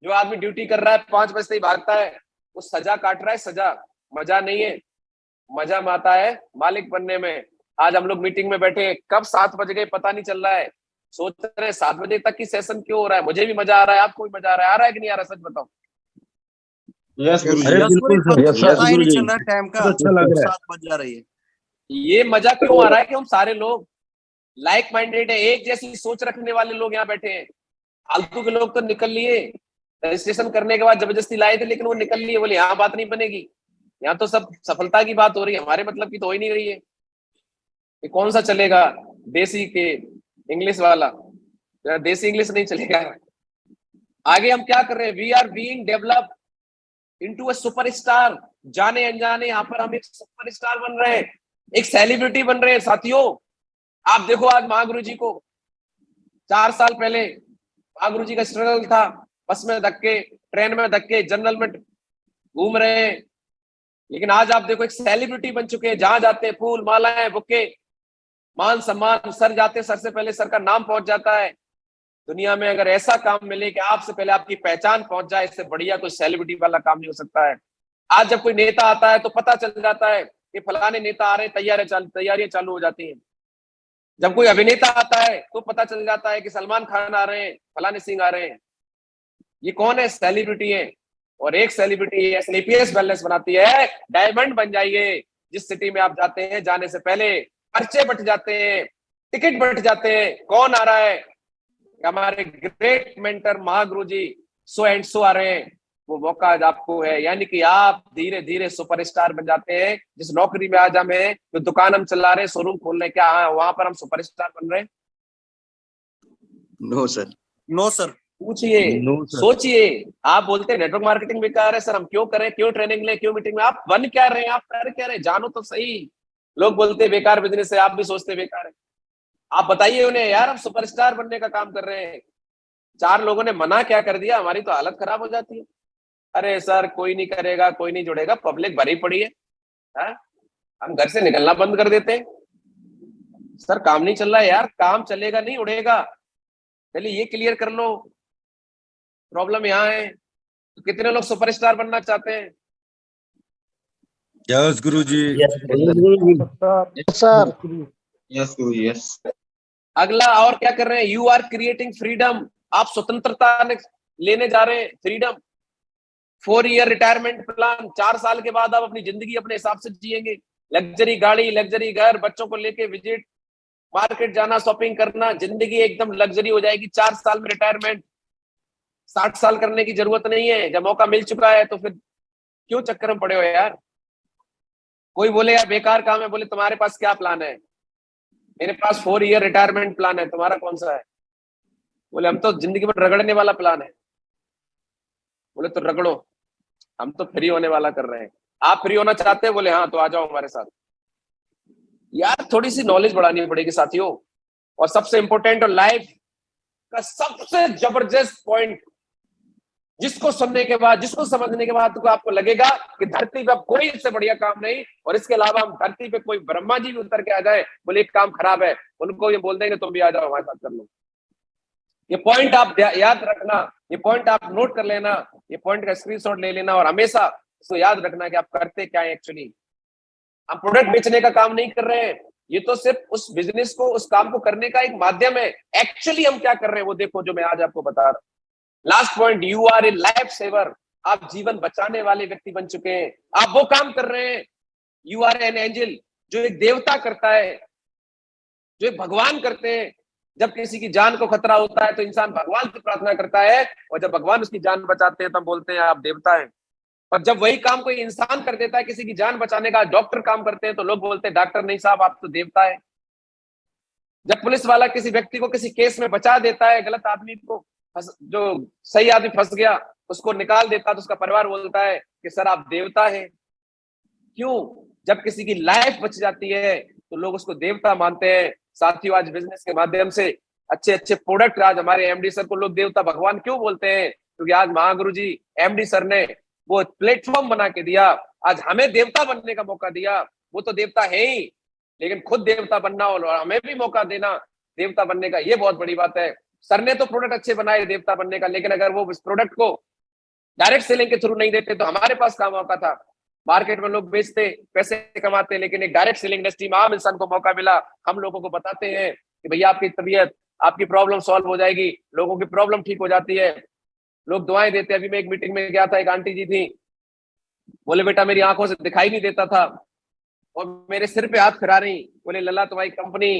जो आदमी ड्यूटी कर रहा है 5 बजे ही भागता है, वो सजा काट रहा है, सजा। मजा नहीं है, मजा में आता है मालिक बनने में। आज हम लोग मीटिंग में बैठे, कब 7 बज गए पता नहीं चल रहा है, सोच रहे हैं 7 बजे तक की सेशन क्यों हो रहा है। मुझे भी मजा आ रहा है, आपको भी मजा आ रहा है कि नहीं आ रहा, सच बताओ। यस गुरु अरे जी, बिल्कुल पता ही नहीं चल रहा टाइम का, बहुत अच्छा लग रहा है। 7 बज जा रही है। ये मजा क्यों आ रहा है कि हम सारे लोग लाइक माइंडेड है, एक जैसी सोच रखने वाले लोग यहाँ बैठे हैं। फालतू के लोग तो निकल लिए, रजिस्ट्रेशन करने के बाद जबरदस्ती लाए थे, लेकिन वो निकल लिए, बोले यहाँ बात नहीं बनेगी, यहाँ तो सब सफलता की बात हो रही है, हमारे मतलब की तो हो ही नहीं रही है। ये कौन सा चलेगा देसी के इंग्लिश वाला, देसी इंग्लिश नहीं चलेगा। आगे हम क्या कर रहे हैं, we are being develop into a superstar. जाने अनजाने यहाँ पर हम एक सुपरस्टार बन रहे हैं, एक सेलिब्रिटी बन रहे हैं साथियों। आप देखो आज महागुरु जी को, 4 साल पहले महागुरु जी का स्ट्रगल था, बस में धक्के, ट्रेन में धक्के, जनरल में घूम रहे हैं, लेकिन आज आप देखो एक सेलिब्रिटी बन चुके हैं। जहां जाते हैं फूल मालाएं बुके, मान सम्मान, सर जाते सर से पहले सर का नाम पहुंच जाता है। दुनिया में अगर ऐसा काम मिले कि आपसे पहले आपकी पहचान पहुंच जाए, इससे बढ़िया कोई सेलिब्रिटी वाला काम नहीं हो सकता है। आज जब कोई नेता आता है तो पता चल जाता है कि फलाने नेता आ रहे हैं, तैयारियां चालू हो जाती हैं। जब कोई अभिनेता आता है तो पता चल जाता है कि सलमान खान आ रहे हैं, फलाने सिंह आ रहे हैं। ये कौन है, सेलिब्रिटी है। और एक सेलिब्रिटी एसएनएपीएस वेलनेस बनाती है, डायमंड बन जाइए। जिस सिटी में आप जाते हैं, जाने से पहले पर्चे बट जाते हैं, टिकट बट जाते हैं, कौन आ रहा है, हमारे ग्रेट मेंटर महागुरु जी सो एंड सो आ रहे हैं। वो मौका आज आपको है, यानी कि आप धीरे धीरे सुपरस्टार बन जाते हैं। जिस नौकरी में आज हम हैं, जो दुकान हम चला रहे हैं, शोरूम खोल रहे हैं, क्या वहां पर हम सुपरस्टार बन रहे हैं? No sir. No sir. पूछिए, सोचिए। आप बोलते हैं नेटवर्क मार्केटिंग बेकार है, सर हम क्यों करें, क्यों ट्रेनिंग लें, क्यों मीटिंग में? आप बन क्या रहे हैं, आप कर क्या रहे हैं, जानो तो सही। लोग बोलते हैं बेकार बिजनेस है, आप भी सोचते बेकार है। आप बताइए उन्हें, यार हम सुपरस्टार बनने का काम कर रहे हैं, 4 लोगों ने मना क्या कर दिया, हमारी तो हालत खराब हो जाती है। अरे सर कोई नहीं करेगा, कोई नहीं जुड़ेगा, पब्लिक भरी पड़ी है, हम घर से निकलना बंद कर देते हैं। सर काम नहीं चल रहा है, यार काम चलेगा नहीं, उड़ेगा। चलिए ये क्लियर कर लो, प्रॉब्लम यहाँ है। तो कितने लोग सुपरस्टार बनना चाहते हैं? यस गुरु जी, सर यस गुरु जी, यस। अगला और क्या कर रहे हैं, यू आर क्रिएटिंग फ्रीडम। आप स्वतंत्रता लेने जा रहे हैं, फ्रीडम। 4 ईयर रिटायरमेंट प्लान, 4 साल के बाद आप अपनी जिंदगी अपने हिसाब से जिएंगे। लग्जरी गाड़ी, लग्जरी घर, बच्चों को लेके विजिट, मार्केट जाना, शॉपिंग करना, जिंदगी एकदम लग्जरी हो जाएगी। 4 साल में रिटायरमेंट, 60 साल करने की जरूरत नहीं है। जब मौका मिल चुका है तो फिर क्यों चक्कर में पड़े हो यार? कोई बोले यार बेकार काम है, बोले तुम्हारे पास क्या प्लान है? मेरे पास 4 ईयर रिटायरमेंट प्लान है, तुम्हारा कौन सा है? बोले हम तो जिंदगी में रगड़ने वाला प्लान है। बोले तो रगड़ो, हम तो फ्री होने वाला कर रहे हैं। आप फ्री होना चाहते हैं? बोले हाँ, तो आ जाओ हमारे साथ। यार थोड़ी सी नॉलेज बढ़ानी पड़ेगी साथियों। और सबसे इंपॉर्टेंट और लाइफ का सबसे जबरदस्त पॉइंट, जिसको सुनने के बाद, जिसको समझने के बाद तो आपको लगेगा कि धरती पे अब कोई इससे बढ़िया काम नहीं। और इसके अलावा हम धरती पे कोई ब्रह्मा जी भी उतर के आ जाए, बोले एक काम खराब है, उनको ये बोल देंगे तुम भी आ जाओ हमारे साथ कर लो। ये पॉइंट आप याद रखना, ये पॉइंट आप नोट कर लेना, ये पॉइंट का स्क्रीनशॉट ले लेना, और हमेशा इसको याद रखना कि आप करते क्या है एक्चुअली। हम प्रोडक्ट बेचने का काम नहीं कर रहे हैं, ये तो सिर्फ उस बिजनेस को, उस काम को करने का एक माध्यम है। एक्चुअली हम क्या कर रहे हैं वो देखो, जो मैं आज आपको बता रहा हूं। Last point, you are a life saver. आप जीवन बचाने वाले व्यक्ति बन चुके हैं। आप वो काम कर रहे हैं। यू आर एन एंजल, जो एक देवता करता है, जो एक भगवान करते हैं। जब किसी की जान को खतरा होता है तो इंसान भगवान से प्रार्थना करता है, और जब भगवान उसकी जान बचाते हैं तब बोलते हैं आप देवता हैं। और जब वही काम कोई इंसान कर देता है, किसी की जान बचाने का, डॉक्टर काम करते हैं, तो लोग बोलते हैं डॉक्टर नहीं साहब, आप तो देवता है। जब पुलिस वाला किसी व्यक्ति को किसी केस में बचा देता है, गलत आदमी को, जो सही आदमी फंस गया उसको निकाल देता, तो उसका परिवार बोलता है कि सर आप देवता हैं। क्यों? जब किसी की लाइफ बच जाती है तो लोग उसको देवता मानते हैं। साथियों, आज बिजनेस के माध्यम से अच्छे अच्छे प्रोडक्ट, आज हमारे एमडी सर को लोग देवता भगवान क्यों बोलते हैं? क्योंकि आज महागुरु जी एमडी सर ने वो प्लेटफॉर्म बना के दिया, आज हमें देवता बनने का मौका दिया। वो तो देवता है ही, लेकिन खुद देवता बनना और हमें भी मौका देना देवता बनने का, ये बहुत बड़ी बात है। सर ने तो प्रोडक्ट अच्छे बनाए देवता बनने का, लेकिन अगर वो इस प्रोडक्ट को डायरेक्ट सेलिंग के थ्रू नहीं देते तो हमारे पास काम मौका था। मार्केट में लोग बेचते, पैसे कमाते, लेकिन एक डायरेक्ट सेलिंग इंडस्ट्री में आम इंसान को मौका मिला। हम लोगों को बताते हैं कि भैया आपकी तबीयत, आपकी प्रॉब्लम सॉल्व हो जाएगी, लोगों की प्रॉब्लम ठीक हो जाती है, लोग दुआएं देते हैं। अभी मैं एक मीटिंग में गया था, एक आंटी जी थी, बोले बेटा मेरी आंखों से दिखाई नहीं देता था और मेरे सिर पे हाथ फिरा रही, बोले लल्ला तुम्हारी कंपनी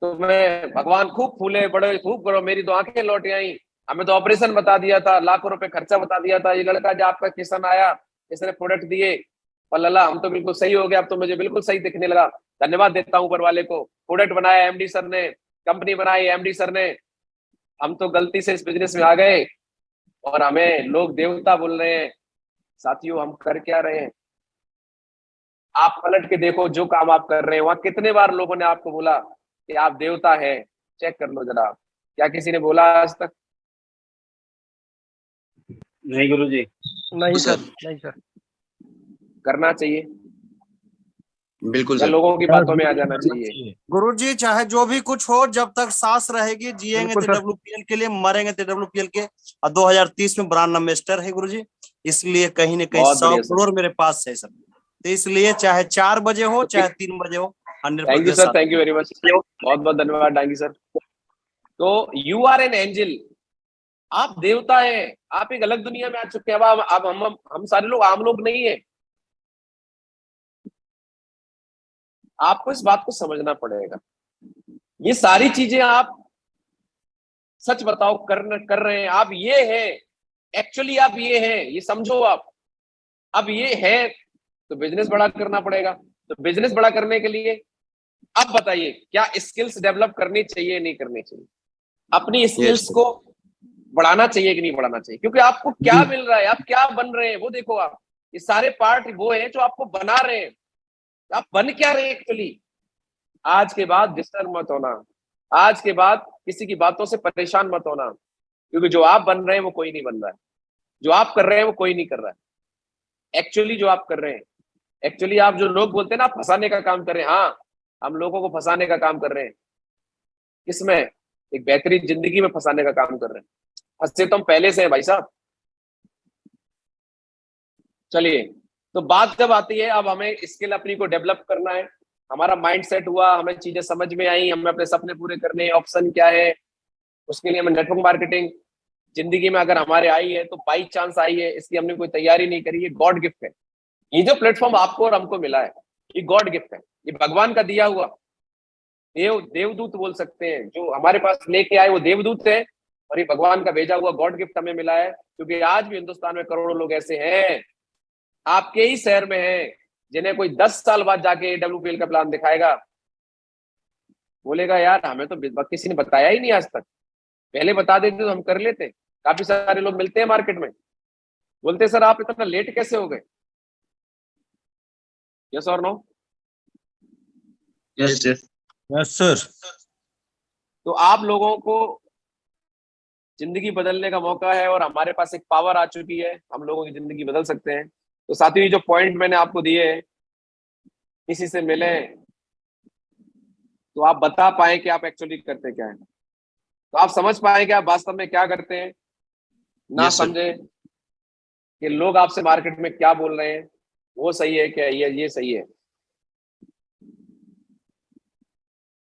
तो मैं भगवान खूब फूले बड़े खूब करो, मेरी तो आंखें लौट आई। हमें तो ऑपरेशन बता दिया था, लाखों रुपए खर्चा बता दिया था। ये लड़का जो आपका किसान आया, इसने प्रोडक्ट दिए और लल्ला हम तो बिल्कुल सही हो गया, अब तो मुझे बिल्कुल सही दिखने लगा। धन्यवाद देता हूं ऊपर वाले को। प्रोडक्ट बनाया एमडी सर ने, कंपनी बनाई एमडी सर ने। हम तो गलती से इस बिजनेस में आ गए और हमें लोग देवता बोल रहे हैं। साथियों, हम कर क्या रहे हैं? आप पलट के देखो, जो काम आप कर रहे हैं वहां कितने बार लोगों ने आपको बोला कि आप देवता है? चेक कर लो जरा, क्या किसी ने बोला आज तक? नहीं गुरुजी। नहीं सर। सर, नहीं सर। करना चाहिए बिल्कुल या सर। लोगों की बातों में आ जाना चाहिए? गुरुजी चाहे जो भी कुछ हो, जब तक सांस रहेगी जिएंगे बिल्कुल तो सर। डब्ल्यूपीएल के लिए, मरेंगे तो डब्ल्यूपीएल के। और 2030 में ब्रांड एम्बेसडर है गुरुजी, इसलिए कहीं न कहीं बहुत 100 बढ़िया सर। करोड़ मेरे पास है सर। तो इसलिए चाहे 4 बजे हो चाहे 3 बजे हो, थैंक यू 100% सर, साथ। थैंक यू वेरी मच, बहुत बहुत धन्यवाद डांगी सर। तो यू आर एन एंजल, आप देवता हैं। आप एक अलग दुनिया में आ चुके हैं। अब हम सारे लोग आम लोग नहीं है। आपको इस बात को समझना पड़ेगा। ये सारी चीजें आप सच बताओ कर रहे हैं आप, ये है एक्चुअली, आप ये हैं, ये समझो आप। अब ये है तो बिजनेस बड़ा करना पड़ेगा। तो बिजनेस बड़ा करने के लिए अब बताइए क्या स्किल्स डेवलप करनी चाहिए नहीं करनी चाहिए? अपनी स्किल्स को बढ़ाना चाहिए कि नहीं बढ़ाना चाहिए? क्योंकि आपको क्या मिल रहा है, आप क्या बन रहे हैं वो देखो। आप ये सारे पार्ट वो है जो आपको बना रहे हैं। आप बन क्या रहे हैं एक्चुअली? आज के बाद डिस्टर्ब मत होना, आज के बाद किसी की बातों से परेशान मत होना, क्योंकि जो आप बन रहे हैं वो कोई नहीं बन रहा है, जो आप कर रहे हैं वो कोई नहीं कर रहा है। एक्चुअली जो आप कर रहे हैं, एक्चुअली आप जो लोग बोलते हैं ना, आप फंसाने का काम कर रहे हैं। हाँ, हम लोगों को फंसाने का काम कर रहे हैं। किसमें? एक बेहतरीन जिंदगी में फंसाने का काम कर रहे हैं। फंसे तो हम पहले से हैं भाई साहब। चलिए, तो बात जब आती है, अब हमें स्किल अपनी को डेवलप करना है। हमारा माइंड सेट हुआ, हमें चीजें समझ में आई, हमें अपने सपने पूरे करने हैं, ऑप्शन क्या है, उसके लिए हमें नेटवर्क मार्केटिंग जिंदगी में अगर हमारे आई है तो बाई चांस आई है, इसकी हमने कोई तैयारी नहीं करी, ये गॉड गिफ्ट है। ये जो प्लेटफॉर्म आपको और हमको मिला है, ये गॉड गिफ्ट है, ये भगवान का दिया हुआ। देवदूत बोल सकते हैं, जो हमारे पास लेके आए वो देवदूत है, और ये भगवान का भेजा हुआ गॉड गिफ्ट हमें मिला है। क्योंकि आज भी हिंदुस्तान में करोड़ों लोग ऐसे हैं, आपके ही शहर में हैं, जिन्हें कोई 10 साल बाद जाके डब्ल्यूपीएल का प्लान दिखाएगा, बोलेगा यार हमें तो किसी ने बताया ही नहीं आज तक, पहले बता देते तो हम कर लेते। काफी सारे लोग मिलते हैं मार्केट में, बोलते सर आप इतना लेट कैसे हो गए? यस और no? Yes yes yes sir. तो आप लोगों को जिंदगी बदलने का मौका है, और हमारे पास एक पावर आ चुकी है, हम लोगों की जिंदगी बदल सकते हैं। तो साथियों, जो पॉइंट मैंने आपको दिए हैं, किसी से मिले तो आप बता पाए कि आप एक्चुअली करते क्या है, तो आप समझ पाए कि आप वास्तव में क्या करते हैं। ना Yes, sir. समझे कि लोग आपसे मार्केट में क्या बोल रहे हैं, वो सही है क्या, ये सही है।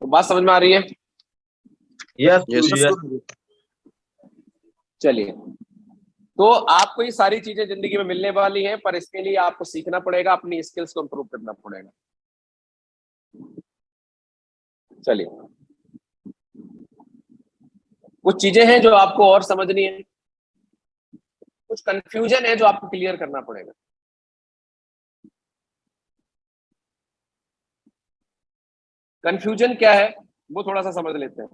तो बात समझ में आ रही है? Yes, Yes, Guruji, yes. चलिए, तो आपको ये सारी चीजें जिंदगी में मिलने वाली हैं, पर इसके लिए आपको सीखना पड़ेगा, अपनी स्किल्स को इम्प्रूव करना पड़ेगा। चलिए, कुछ चीजें हैं जो आपको और समझनी है, कुछ कंफ्यूजन है जो आपको क्लियर करना पड़ेगा। कंफ्यूजन क्या है वो थोड़ा सा समझ लेते हैं।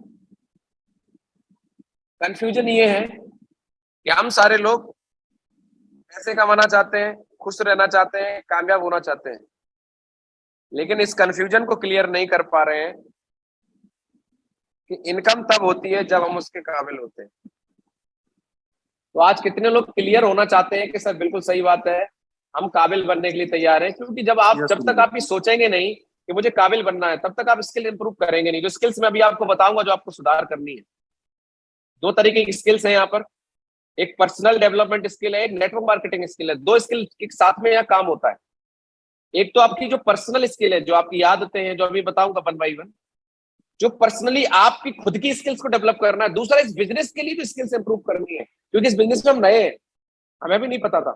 कंफ्यूजन ये है कि हम सारे लोग पैसे कमाना चाहते हैं, खुश रहना चाहते हैं, कामयाब होना चाहते हैं, लेकिन इस कंफ्यूजन को क्लियर नहीं कर पा रहे हैं कि इनकम तब होती है जब हम उसके काबिल होते हैं। तो आज कितने लोग क्लियर होना चाहते हैं कि सर बिल्कुल सही बात है, हम काबिल बनने के लिए तैयार हैं, क्योंकि जब तक आप ये सोचेंगे नहीं कि मुझे काबिल बनना है, तब तक आप स्किल इंप्रूव करेंगे नहीं। जो स्किल्स मैं अभी आपको बताऊंगा जो आपको सुधार करनी है, दो तरीके की स्किल्स हैं यहाँ पर। एक पर्सनल डेवलपमेंट स्किल है, एक नेटवर्क मार्केटिंग स्किल है। दो स्किल के साथ में यहाँ काम होता है। एक तो आपकी जो पर्सनल स्किल है, जो आपकी आदतें हैं, जो अभी बताऊंगा वन बाई वन, जो पर्सनली आपकी खुद की स्किल्स को डेवलप करना है। दूसरा, इस बिजनेस के लिए भी स्किल्स इंप्रूव करनी है, क्योंकि इस बिजनेस में हम नए हैं, हमें भी नहीं पता था।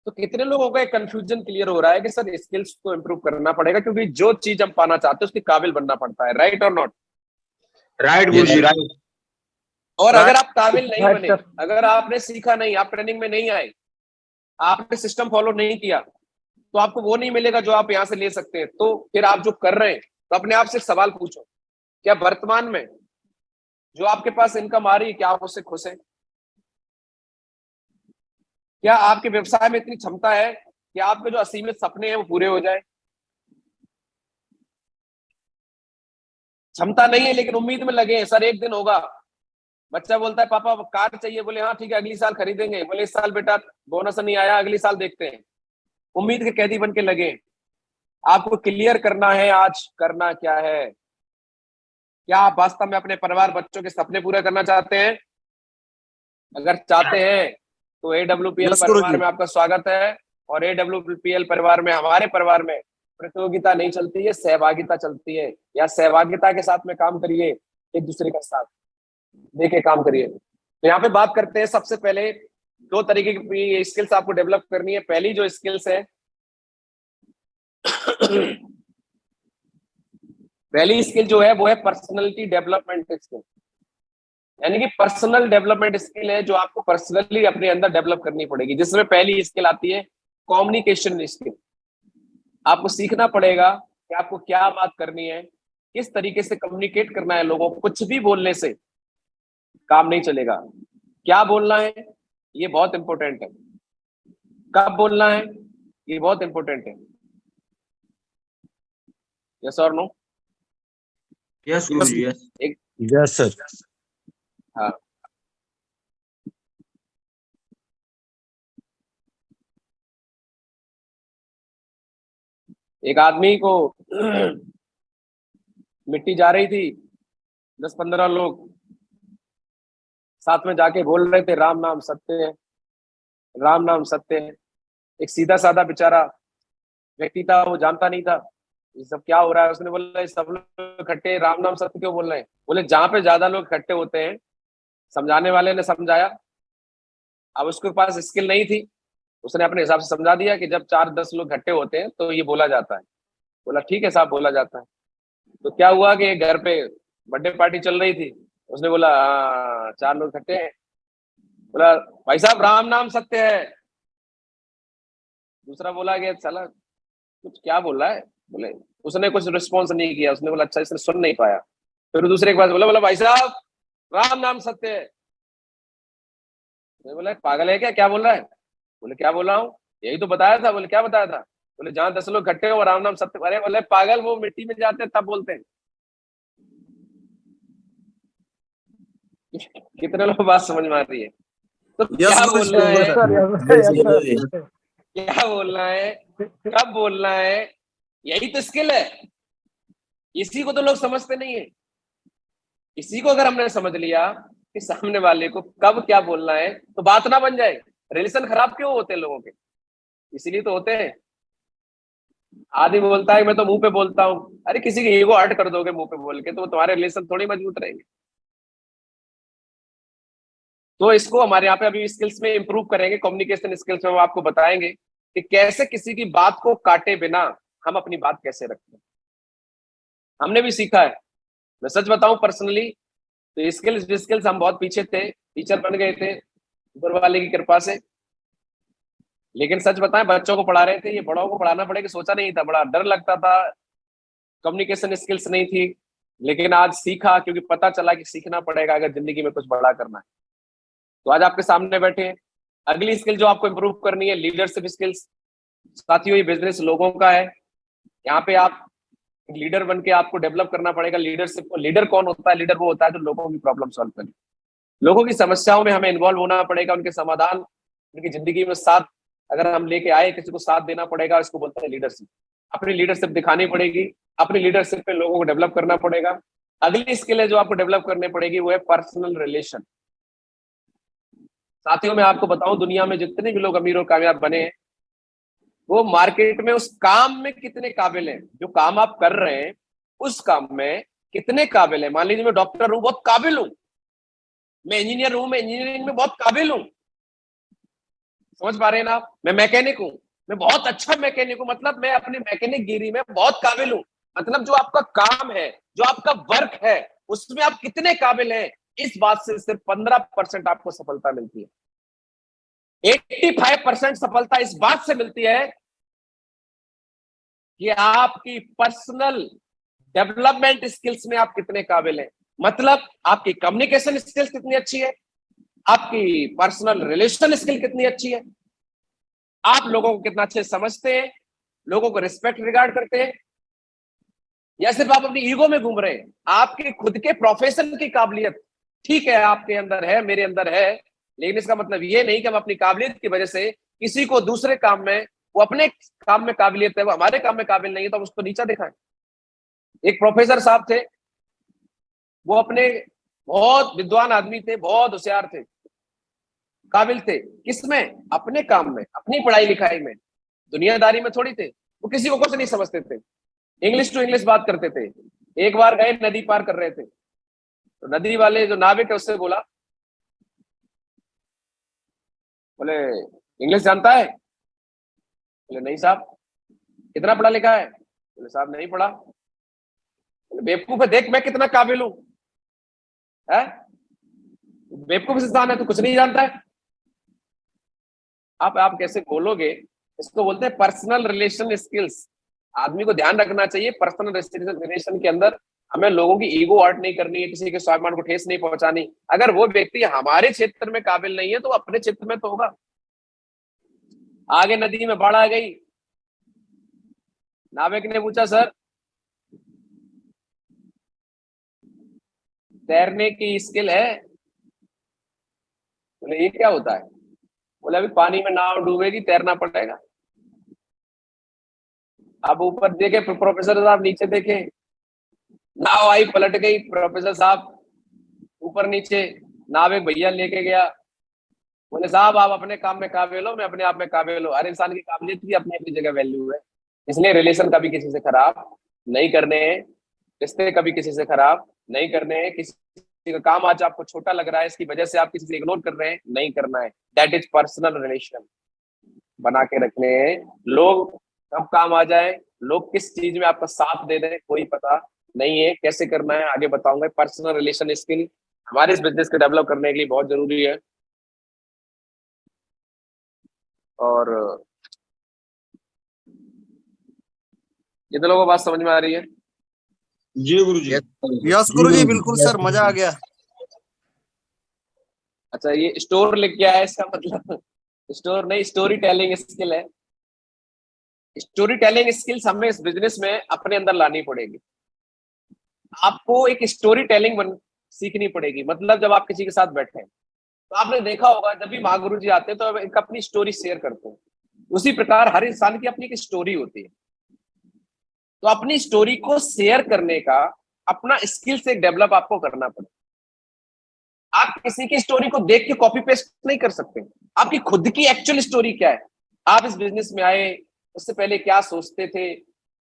तो कितने लोगों का कंफ्यूजन क्लियर हो रहा है कि सर स्किल्स को इंप्रूव करना पड़ेगा, क्योंकि जो चीज हम पाना चाहते हैं उसके काबिल बनना पड़ता है। राइट और नॉट? Right, Guruji, right. और अगर आप काबिल नहीं Right, बने, sir. अगर आपने सीखा नहीं, आप ट्रेनिंग में नहीं आए, आपने सिस्टम फॉलो नहीं किया, तो आपको वो नहीं मिलेगा जो आप यहाँ से ले सकते हैं। तो फिर आप जो कर रहे हैं, तो अपने आप से एक सवाल पूछो, क्या वर्तमान में जो आपके पास इनकम आ रही है, क्या आप उससे खुश हैं? क्या आपके व्यवसाय में इतनी क्षमता है कि आपके जो असीमित सपने हैं वो पूरे हो जाए? क्षमता नहीं है लेकिन उम्मीद में लगे हैं, सर एक दिन होगा। बच्चा बोलता है पापा कार चाहिए, बोले हाँ ठीक है अगली साल खरीदेंगे, बोले इस साल बेटा बोनस नहीं आया, अगली साल देखते हैं। उम्मीद के कैदी बन के लगे। आपको क्लियर करना है आज करना क्या है। क्या आप वास्तव में अपने परिवार बच्चों के सपने पूरे करना चाहते हैं? अगर चाहते हैं तो AWPL परिवार में आपका स्वागत है। और AWPL परिवार में, हमारे परिवार में प्रतियोगिता नहीं चलती है, सहभागिता चलती है। या सहभागिता के साथ में काम करिए, एक दूसरे का साथ देके काम करिए। तो यहाँ पे बात करते हैं। सबसे पहले दो तरीके की स्किल्स आपको डेवलप करनी है। पहली जो स्किल्स है पहली स्किल जो है वो है पर्सनैलिटी डेवलपमेंट स्किल, यानी कि पर्सनल डेवलपमेंट स्किल है जो आपको पर्सनली अपने अंदर डेवलप करनी पड़ेगी। जिसमें पहली स्किल आती है कम्युनिकेशन स्किल। आपको सीखना पड़ेगा कि आपको क्या बात करनी है, किस तरीके से कम्युनिकेट करना है लोगों को। कुछ भी बोलने से काम नहीं चलेगा। क्या बोलना है ये बहुत इंपॉर्टेंट है, कब बोलना है ये बहुत इंपॉर्टेंट है। यस और no? Yes, Guruji, yes. Yes, sir. हाँ, एक आदमी को मिट्टी जा रही थी, 10-15 लोग साथ में जाके बोल रहे थे राम नाम सत्य है, राम नाम सत्य है। एक सीधा साधा बेचारा व्यक्ति था, वो जानता नहीं था ये सब क्या हो रहा है। उसने बोला ये सब लोग इकट्ठे राम नाम सत्य क्यों बोल रहे हैं? बोले जहां पे ज्यादा लोग इकट्ठे होते हैं, समझाने वाले ने समझाया, अब उसके पास स्किल नहीं थी, उसने अपने हिसाब से समझा दिया कि जब 4-10 लोग इकट्ठे होते हैं तो ये बोला जाता है। बोला ठीक है साहब बोला जाता है। तो क्या हुआ कि घर पे बर्थडे पार्टी चल रही थी, उसने बोला 4 लोग इकट्ठे हैं। बोला भाई साहब राम नाम सत्य है। दूसरा बोला कि चला कुछ क्या बोल रहा है, बोले उसने कुछ रिस्पॉन्स नहीं किया। उसने बोला अच्छा इसने सुन नहीं पाया। फिर दूसरे के पास बोला बोला भाई साहब राम नाम सत्य है। बोला पागल है क्या, क्या बोल रहा है? बोले क्या बोल रहा हूँ, यही तो बताया था। बोले क्या बताया था? बोले जहां 10 लोग इकट्ठे हो राम नाम सत्य। अरे बोले पागल, वो मिट्टी में जाते हैं तब बोलते हैं। कितने लोग बात समझ में आ रही है? तो क्या बोलना है, क्या बोलना है, कब बोलना है, यही तो स्किल है। इसी को तो लोग समझते नहीं है। इसी को अगर हमने समझ लिया कि सामने वाले को कब क्या बोलना है, तो बात ना बन जाए। रिलेशन खराब क्यों होते हैं लोगों के? इसीलिए तो होते हैं। आदमी बोलता है मैं तो मुंह पे बोलता हूँ, अरे किसी की ईगो हर्ट कर दोगे मुंह पे बोल के, तो तुम्हारे रिलेशन थोड़ी मजबूत रहेंगे। तो इसको हमारे यहाँ पे अभी स्किल्स में इंप्रूव करेंगे, कम्युनिकेशन स्किल्स में वो आपको बताएंगे कि कैसे किसी की बात को काटे बिना हम अपनी बात कैसे रखते हैं। हमने भी सीखा है, मैं सच बताऊं पर्सनली, तो स्किल्स हम बहुत पीछे थे, टीचर बन गए थे ऊपर वाले की कृपा से, लेकिन सच बताएं बच्चों को पढ़ा रहे थे, ये बड़ों को पढ़ाना पड़ेगा सोचा नहीं था, बड़ा डर लगता था, कम्युनिकेशन स्किल्स नहीं थी। लेकिन आज सीखा, क्योंकि पता चला कि सीखना पड़ेगा अगर जिंदगी में कुछ बड़ा करना है। तो आज आपके सामने बैठे हैं। अगली स्किल जो आपको इंप्रूव करनी है, लीडरशिप स्किल्स। साथियों ये बिजनेस लोगों का है, यहाँ पे आप लीडर बन के आपको डेवलप करना पड़ेगा लीडरशिप को। लीडर कौन होता है? लीडर वो होता है जो लोगों की प्रॉब्लम सॉल्व करे, लोगों की समस्याओं में हमें इन्वॉल्व होना पड़ेगा, उनके समाधान, उनकी जिंदगी में साथ अगर हम लेके आए, किसी को साथ देना पड़ेगा, इसको बोलते हैं लीडरशिप। अपनी लीडरशिप दिखानी पड़ेगी, अपनी लीडरशिप पे लोगों को डेवलप करना पड़ेगा। अगली स्किल है जो आपको डेवलप करनी पड़ेगी, वो है पर्सनल रिलेशन। साथियों मैं आपको बताऊं, दुनिया में जितने भी लोग अमीर और कामयाब बने हैं, वो मार्केट में उस काम में कितने काबिल हैं, जो काम आप कर रहे हैं उस काम में कितने काबिल हैं। मान लीजिए मैं डॉक्टर हूं, बहुत काबिल हूं, मैं इंजीनियर हूं, मैं इंजीनियरिंग में बहुत काबिल हूं, समझ पा रहे हैं ना आप? मैं मैकेनिक हूं, मैं बहुत अच्छा मैकेनिक हूं, मतलब मैं अपने मैकेनिक गिरी में बहुत काबिल हूं। मतलब जो आपका काम है, जो आपका वर्क है, उसमें आप कितने काबिल हैं, इस बात से सिर्फ 15% आपको सफलता मिलती है। 85% सफलता इस बात से मिलती है कि आपकी पर्सनल डेवलपमेंट स्किल्स में आप कितने काबिल हैं। मतलब आपकी कम्युनिकेशन स्किल्स कितनी अच्छी है, आपकी पर्सनल रिलेशन स्किल कितनी अच्छी है, आप लोगों को कितना अच्छे समझते हैं, लोगों को रिस्पेक्ट रिगार्ड करते हैं, या सिर्फ आप अपनी ईगो में घूम रहे हैं। आपके खुद के प्रोफेशन की काबिलियत ठीक है, आपके अंदर है, मेरे अंदर है, लेकिन इसका मतलब ये नहीं कि हम अपनी काबिलियत की वजह से किसी को दूसरे काम में, वो अपने काम में काबिलियत है, वो हमारे काम में काबिल नहीं है, तो हम उसको नीचा दिखाएं। एक प्रोफेसर साहब थे, वो अपने बहुत विद्वान आदमी थे, बहुत होशियार थे, काबिल थे, किसमें? अपने काम में, अपनी पढ़ाई लिखाई में, दुनियादारी में थोड़ी थे। वो किसी को कुछ नहीं समझते थे, इंग्लिश टू इंग्लिश बात करते थे। एक बार गए, नदी पार कर रहे थे, तो नदी वाले जो नाविक है उससे बोला, बोले इंग्लिश जानता है? बोले नहीं साहब। कितना पढ़ा लिखा है? बोले साहब नहीं पढ़ा। बोले बेवकूफ है, देख मैं कितना काबिल हूं, है? बेवकूफ इंसान है तो कुछ नहीं जानता है। आप कैसे बोलोगे? इसको बोलते हैं पर्सनल रिलेशन स्किल्स। आदमी को ध्यान रखना चाहिए पर्सनल रिलेशन के अंदर हमें लोगों की ईगो हर्ट नहीं करनी है, किसी के स्वाभिमान को ठेस नहीं पहुंचानी। अगर वो व्यक्ति हमारे क्षेत्र में काबिल नहीं है तो अपने क्षेत्र में तो होगा। आगे नदी में बाढ़ आ गई, नाविक ने पूछा सर तैरने की स्किल है? बोले ये क्या होता है? बोले अभी पानी में नाव डूबेगी, तैरना पड़ेगा। अब ऊपर देखे प्रोफेसर साहब, नीचे देखे नाव आई, पलट गई, प्रोफेसर साहब ऊपर नीचे, नाव एक भैया लेके गया। बोले साहब आप अपने काम में काबिल हो, मैं अपने आप में काबिल हूँ। हर इंसान की काबिलियत की अपनी अपनी जगह वैल्यू है, इसलिए रिलेशन कभी किसी से खराब नहीं करने हैं, रिश्ते कभी किसी से खराब नहीं करने हैं। किसी का काम आज आपको छोटा लग रहा है, इसकी वजह से आप किसी से इग्नोर कर रहे हैं, नहीं करना है। दैट इज पर्सनल रिलेशन बना के रखने हैं। लोग कब काम आ जाए, लोग किस चीज में आपका साथ दे दें, कोई पता नहीं है। कैसे करना है आगे बताऊंगा। पर्सनल रिलेशन स्किल हमारे इस बिजनेस को डेवलप करने के लिए बहुत जरूरी है। और कितने लोगों को बात समझ में आ रही है? जी गुरु जी। यस गुरु जी, बिल्कुल सर, मजा आ गया। अच्छा ये स्टोर लिख के आया, इसका मतलब स्टोर नहीं, स्टोरी टेलिंग स्किल है। स्टोरी टेलिंग स्किल्स हमें इस बिजनेस में अपने अंदर लानी पड़ेगी। आपको एक स्टोरी टेलिंग सीखनी पड़ेगी। मतलब जब आप किसी के साथ बैठे हैं तो आपने देखा होगा जब भी महागुरु जी आते हैं तो एक अपनी स्टोरी शेयर करते हैं। उसी प्रकार हर इंसान की अपनी एक स्टोरी होती है, तो अपनी स्टोरी को शेयर करने का अपना स्किल से डेवलप आपको करना पड़ेगा। आप किसी की स्टोरी को देख के कॉपी पेस्ट नहीं कर सकते। आपकी खुद की एक्चुअल स्टोरी क्या है, आप इस बिजनेस में आए उससे पहले क्या सोचते थे,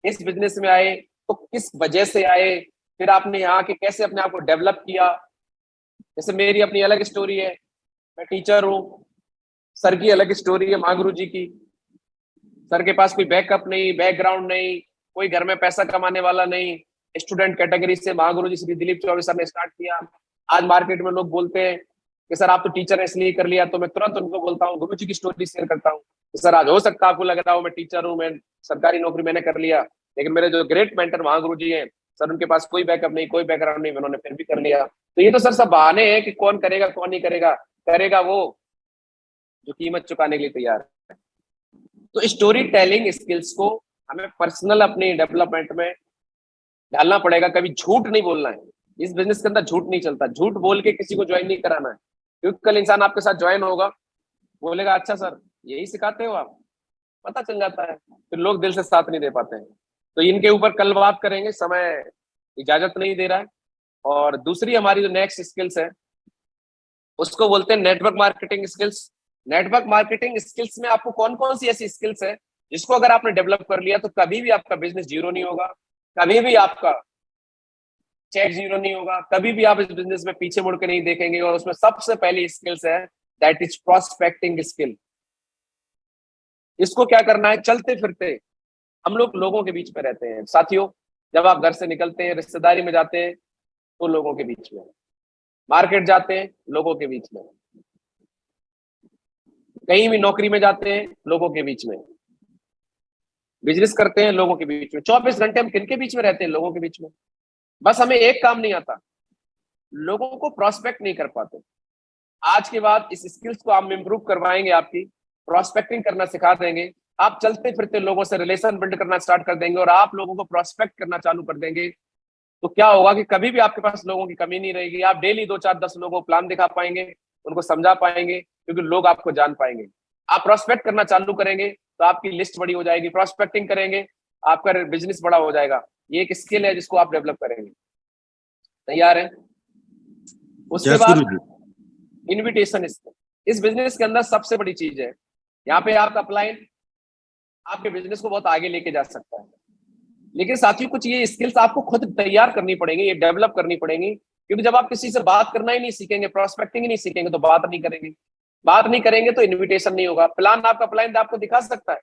इस बिजनेस में आए तो किस वजह से आए, फिर आपने यहाँ के कैसे अपने आप को डेवलप किया। जैसे मेरी अपनी अलग स्टोरी है, मैं टीचर हूँ, सर की अलग स्टोरी है, महागुरु जी की। सर के पास कोई बैकअप नहीं, बैकग्राउंड नहीं, कोई घर में पैसा कमाने वाला नहीं, स्टूडेंट कैटेगरी से महागुरु जी श्री दिलीप चौबे सर ने स्टार्ट किया। आज मार्केट में लोग बोलते हैं कि सर आप तो टीचर है इसलिए कर लिया, तो मैं तुरंत उनको बोलता हूँ, गुरु जी की स्टोरी शेयर करता हूँ। सर आज हो सकता है आपको लग रहा हो मैं टीचर हूँ, मैं सरकारी नौकरी मैंने कर लिया, लेकिन मेरे जो ग्रेट मेंटर महागुरु जी हैं सर, उनके पास कोई बैकअप नहीं, कोई बैकग्राउंड नहीं, उन्होंने फिर भी कर लिया। तो ये तो सर सब बहाने हैं कि कौन करेगा कौन नहीं करेगा। करेगा वो जो कीमत चुकाने के लिए तैयार है। तो स्टोरी टेलिंग स्किल्स को हमें पर्सनल अपने डेवलपमेंट में डालना पड़ेगा। कभी झूठ नहीं बोलना है, इस बिजनेस के अंदर झूठ नहीं चलता। झूठ बोल के किसी को ज्वाइन नहीं कराना है, क्योंकि कल इंसान आपके साथ ज्वाइन होगा, बोलेगा अच्छा सर यही सिखाते हो आप, पता चल जाता है, फिर लोग दिल से साथ नहीं दे पाते हैं। तो इनके ऊपर कल बात करेंगे, समय इजाजत नहीं दे रहा है। और दूसरी हमारी जो नेक्स्ट स्किल्स है उसको बोलते हैं network marketing skills. Network marketing skills में आपको कौन कौन सी ऐसी स्किल्स है जिसको अगर आपने डेवलप कर लिया तो कभी भी आपका बिजनेस जीरो नहीं होगा, कभी भी आपका चेक जीरो नहीं होगा, कभी भी आप इस बिजनेस में पीछे मुड़ के नहीं देखेंगे। और उसमें सबसे पहली स्किल्स है दैट इज प्रोस्पेक्टिंग स्किल। इसको क्या करना है, चलते फिरते हम लोग लोगों के बीच में रहते हैं साथियों। जब आप घर से निकलते हैं, रिश्तेदारी में जाते हैं तो लोगों के बीच में, मार्केट जाते हैं लोगों के बीच में, कहीं भी नौकरी में जाते हैं लोगों के बीच में, बिजनेस करते हैं लोगों के बीच में। 24 घंटे हम किनके बीच में रहते हैं, लोगों के बीच में। बस हमें एक काम नहीं आता, लोगों को प्रोस्पेक्ट नहीं कर पाते। आज के बाद इस स्किल्स को हम इम्प्रूव करवाएंगे, आपकी प्रोस्पेक्टिंग करना सिखा देंगे। आप चलते फिरते लोगों से रिलेशन बिल्ड करना स्टार्ट कर देंगे और आप लोगों को प्रोस्पेक्ट करना चालू कर देंगे। तो क्या होगा कि कभी भी आपके पास लोगों की कमी नहीं रहेगी। आप डेली 2 4 10 लोगों को प्लान दिखा पाएंगे, उनको समझा पाएंगे, क्योंकि लोग आपको जान पाएंगे। आप प्रोस्पेक्ट करना चालू करेंगे तो आपकी लिस्ट बड़ी हो जाएगी। प्रोस्पेक्टिंग करेंगे, आपका बिजनेस बड़ा हो जाएगा। ये एक स्किल है जिसको आप डेवलप करेंगे। तैयार है? उसके बाद इनविटेशन स्किल। इस बिजनेस के अंदर सबसे बड़ी चीज है, यहाँ पे आपका अपलाइन आपके बिजनेस को बहुत आगे लेके जा सकता है। लेकिन साथियों कुछ ये स्किल्स आपको खुद तैयार करनी पड़ेंगी, ये डेवलप करनी पड़ेंगी। क्योंकि जब आप किसी से बात करना ही नहीं सीखेंगे, प्रोस्पेक्टिंग ही नहीं सीखेंगे, तो बात नहीं करेंगे। बात नहीं करेंगे तो इन्विटेशन नहीं होगा। प्लान आपका अपलाइन आपको दिखा सकता है,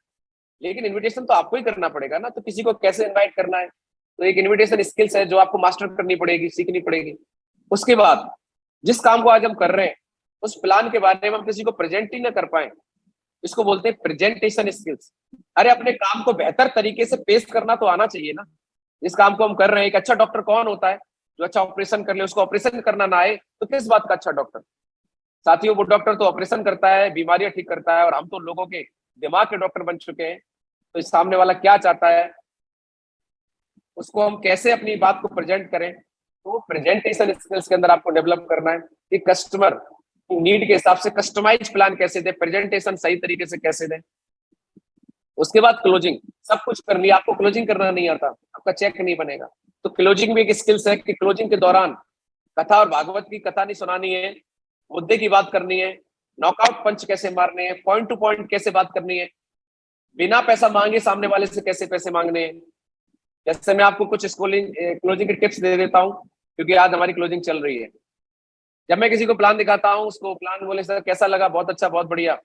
लेकिन इन्विटेशन तो आपको ही करना पड़ेगा ना। तो किसी को कैसे इन्वाइट करना है, तो एक इन्विटेशन स्किल्स है जो आपको मास्टर करनी पड़ेगी, सीखनी पड़ेगी। उसके बाद जिस काम को आज हम कर रहे हैं उस प्लान के बारे में हम किसी को प्रेजेंट ही ना कर पाए, इसको बोलते हैं प्रेजेंटेशन स्किल्स। अरे अपने काम को बेहतर तरीके से पेश करना तो आना चाहिए ना। इस काम को हम कर रहे हैं, एक अच्छा डॉक्टर कौन होता है, जो अच्छा ऑपरेशन कर ले। उसको ऑपरेशन करना ना आए तो किस बात का अच्छा डॉक्टर। साथियों वो डॉक्टर तो ऑपरेशन करता है, बीमारियां ठीक करता है, और हम तो लोगों के दिमाग के डॉक्टर बन चुके हैं। तो इस सामने वाला क्या चाहता है, उसको हम कैसे अपनी बात को प्रेजेंट करें, तो प्रेजेंटेशन स्किल्स के अंदर आपको डेवलप करना है कि कस्टमर नीड के हिसाब से कस्टमाइज प्लान कैसे दे, प्रेजेंटेशन सही तरीके से कैसे दे। उसके बाद क्लोजिंग, सब कुछ कर लिया, आपको क्लोजिंग करना नहीं आता, आपका चेक नहीं बनेगा। तो क्लोजिंग भी एक स्किल्स है कि क्लोजिंग के दौरान कथा और भागवत की कथा नहीं सुनानी है, मुद्दे की बात करनी है, नॉकआउट पंच कैसे मारने हैं, पॉइंट टू पॉइंट कैसे बात करनी है, बिना पैसा मांगे सामने वाले से कैसे पैसे मांगने हैं। जैसे मैं आपको कुछ क्लोजिंग के टिप्स दे देता हूँ, क्योंकि आज हमारी क्लोजिंग चल रही है। जब मैं किसी को प्लान दिखाता हूँ, उसको प्लान बोले सर कैसा लगा, बहुत अच्छा बहुत बढ़िया,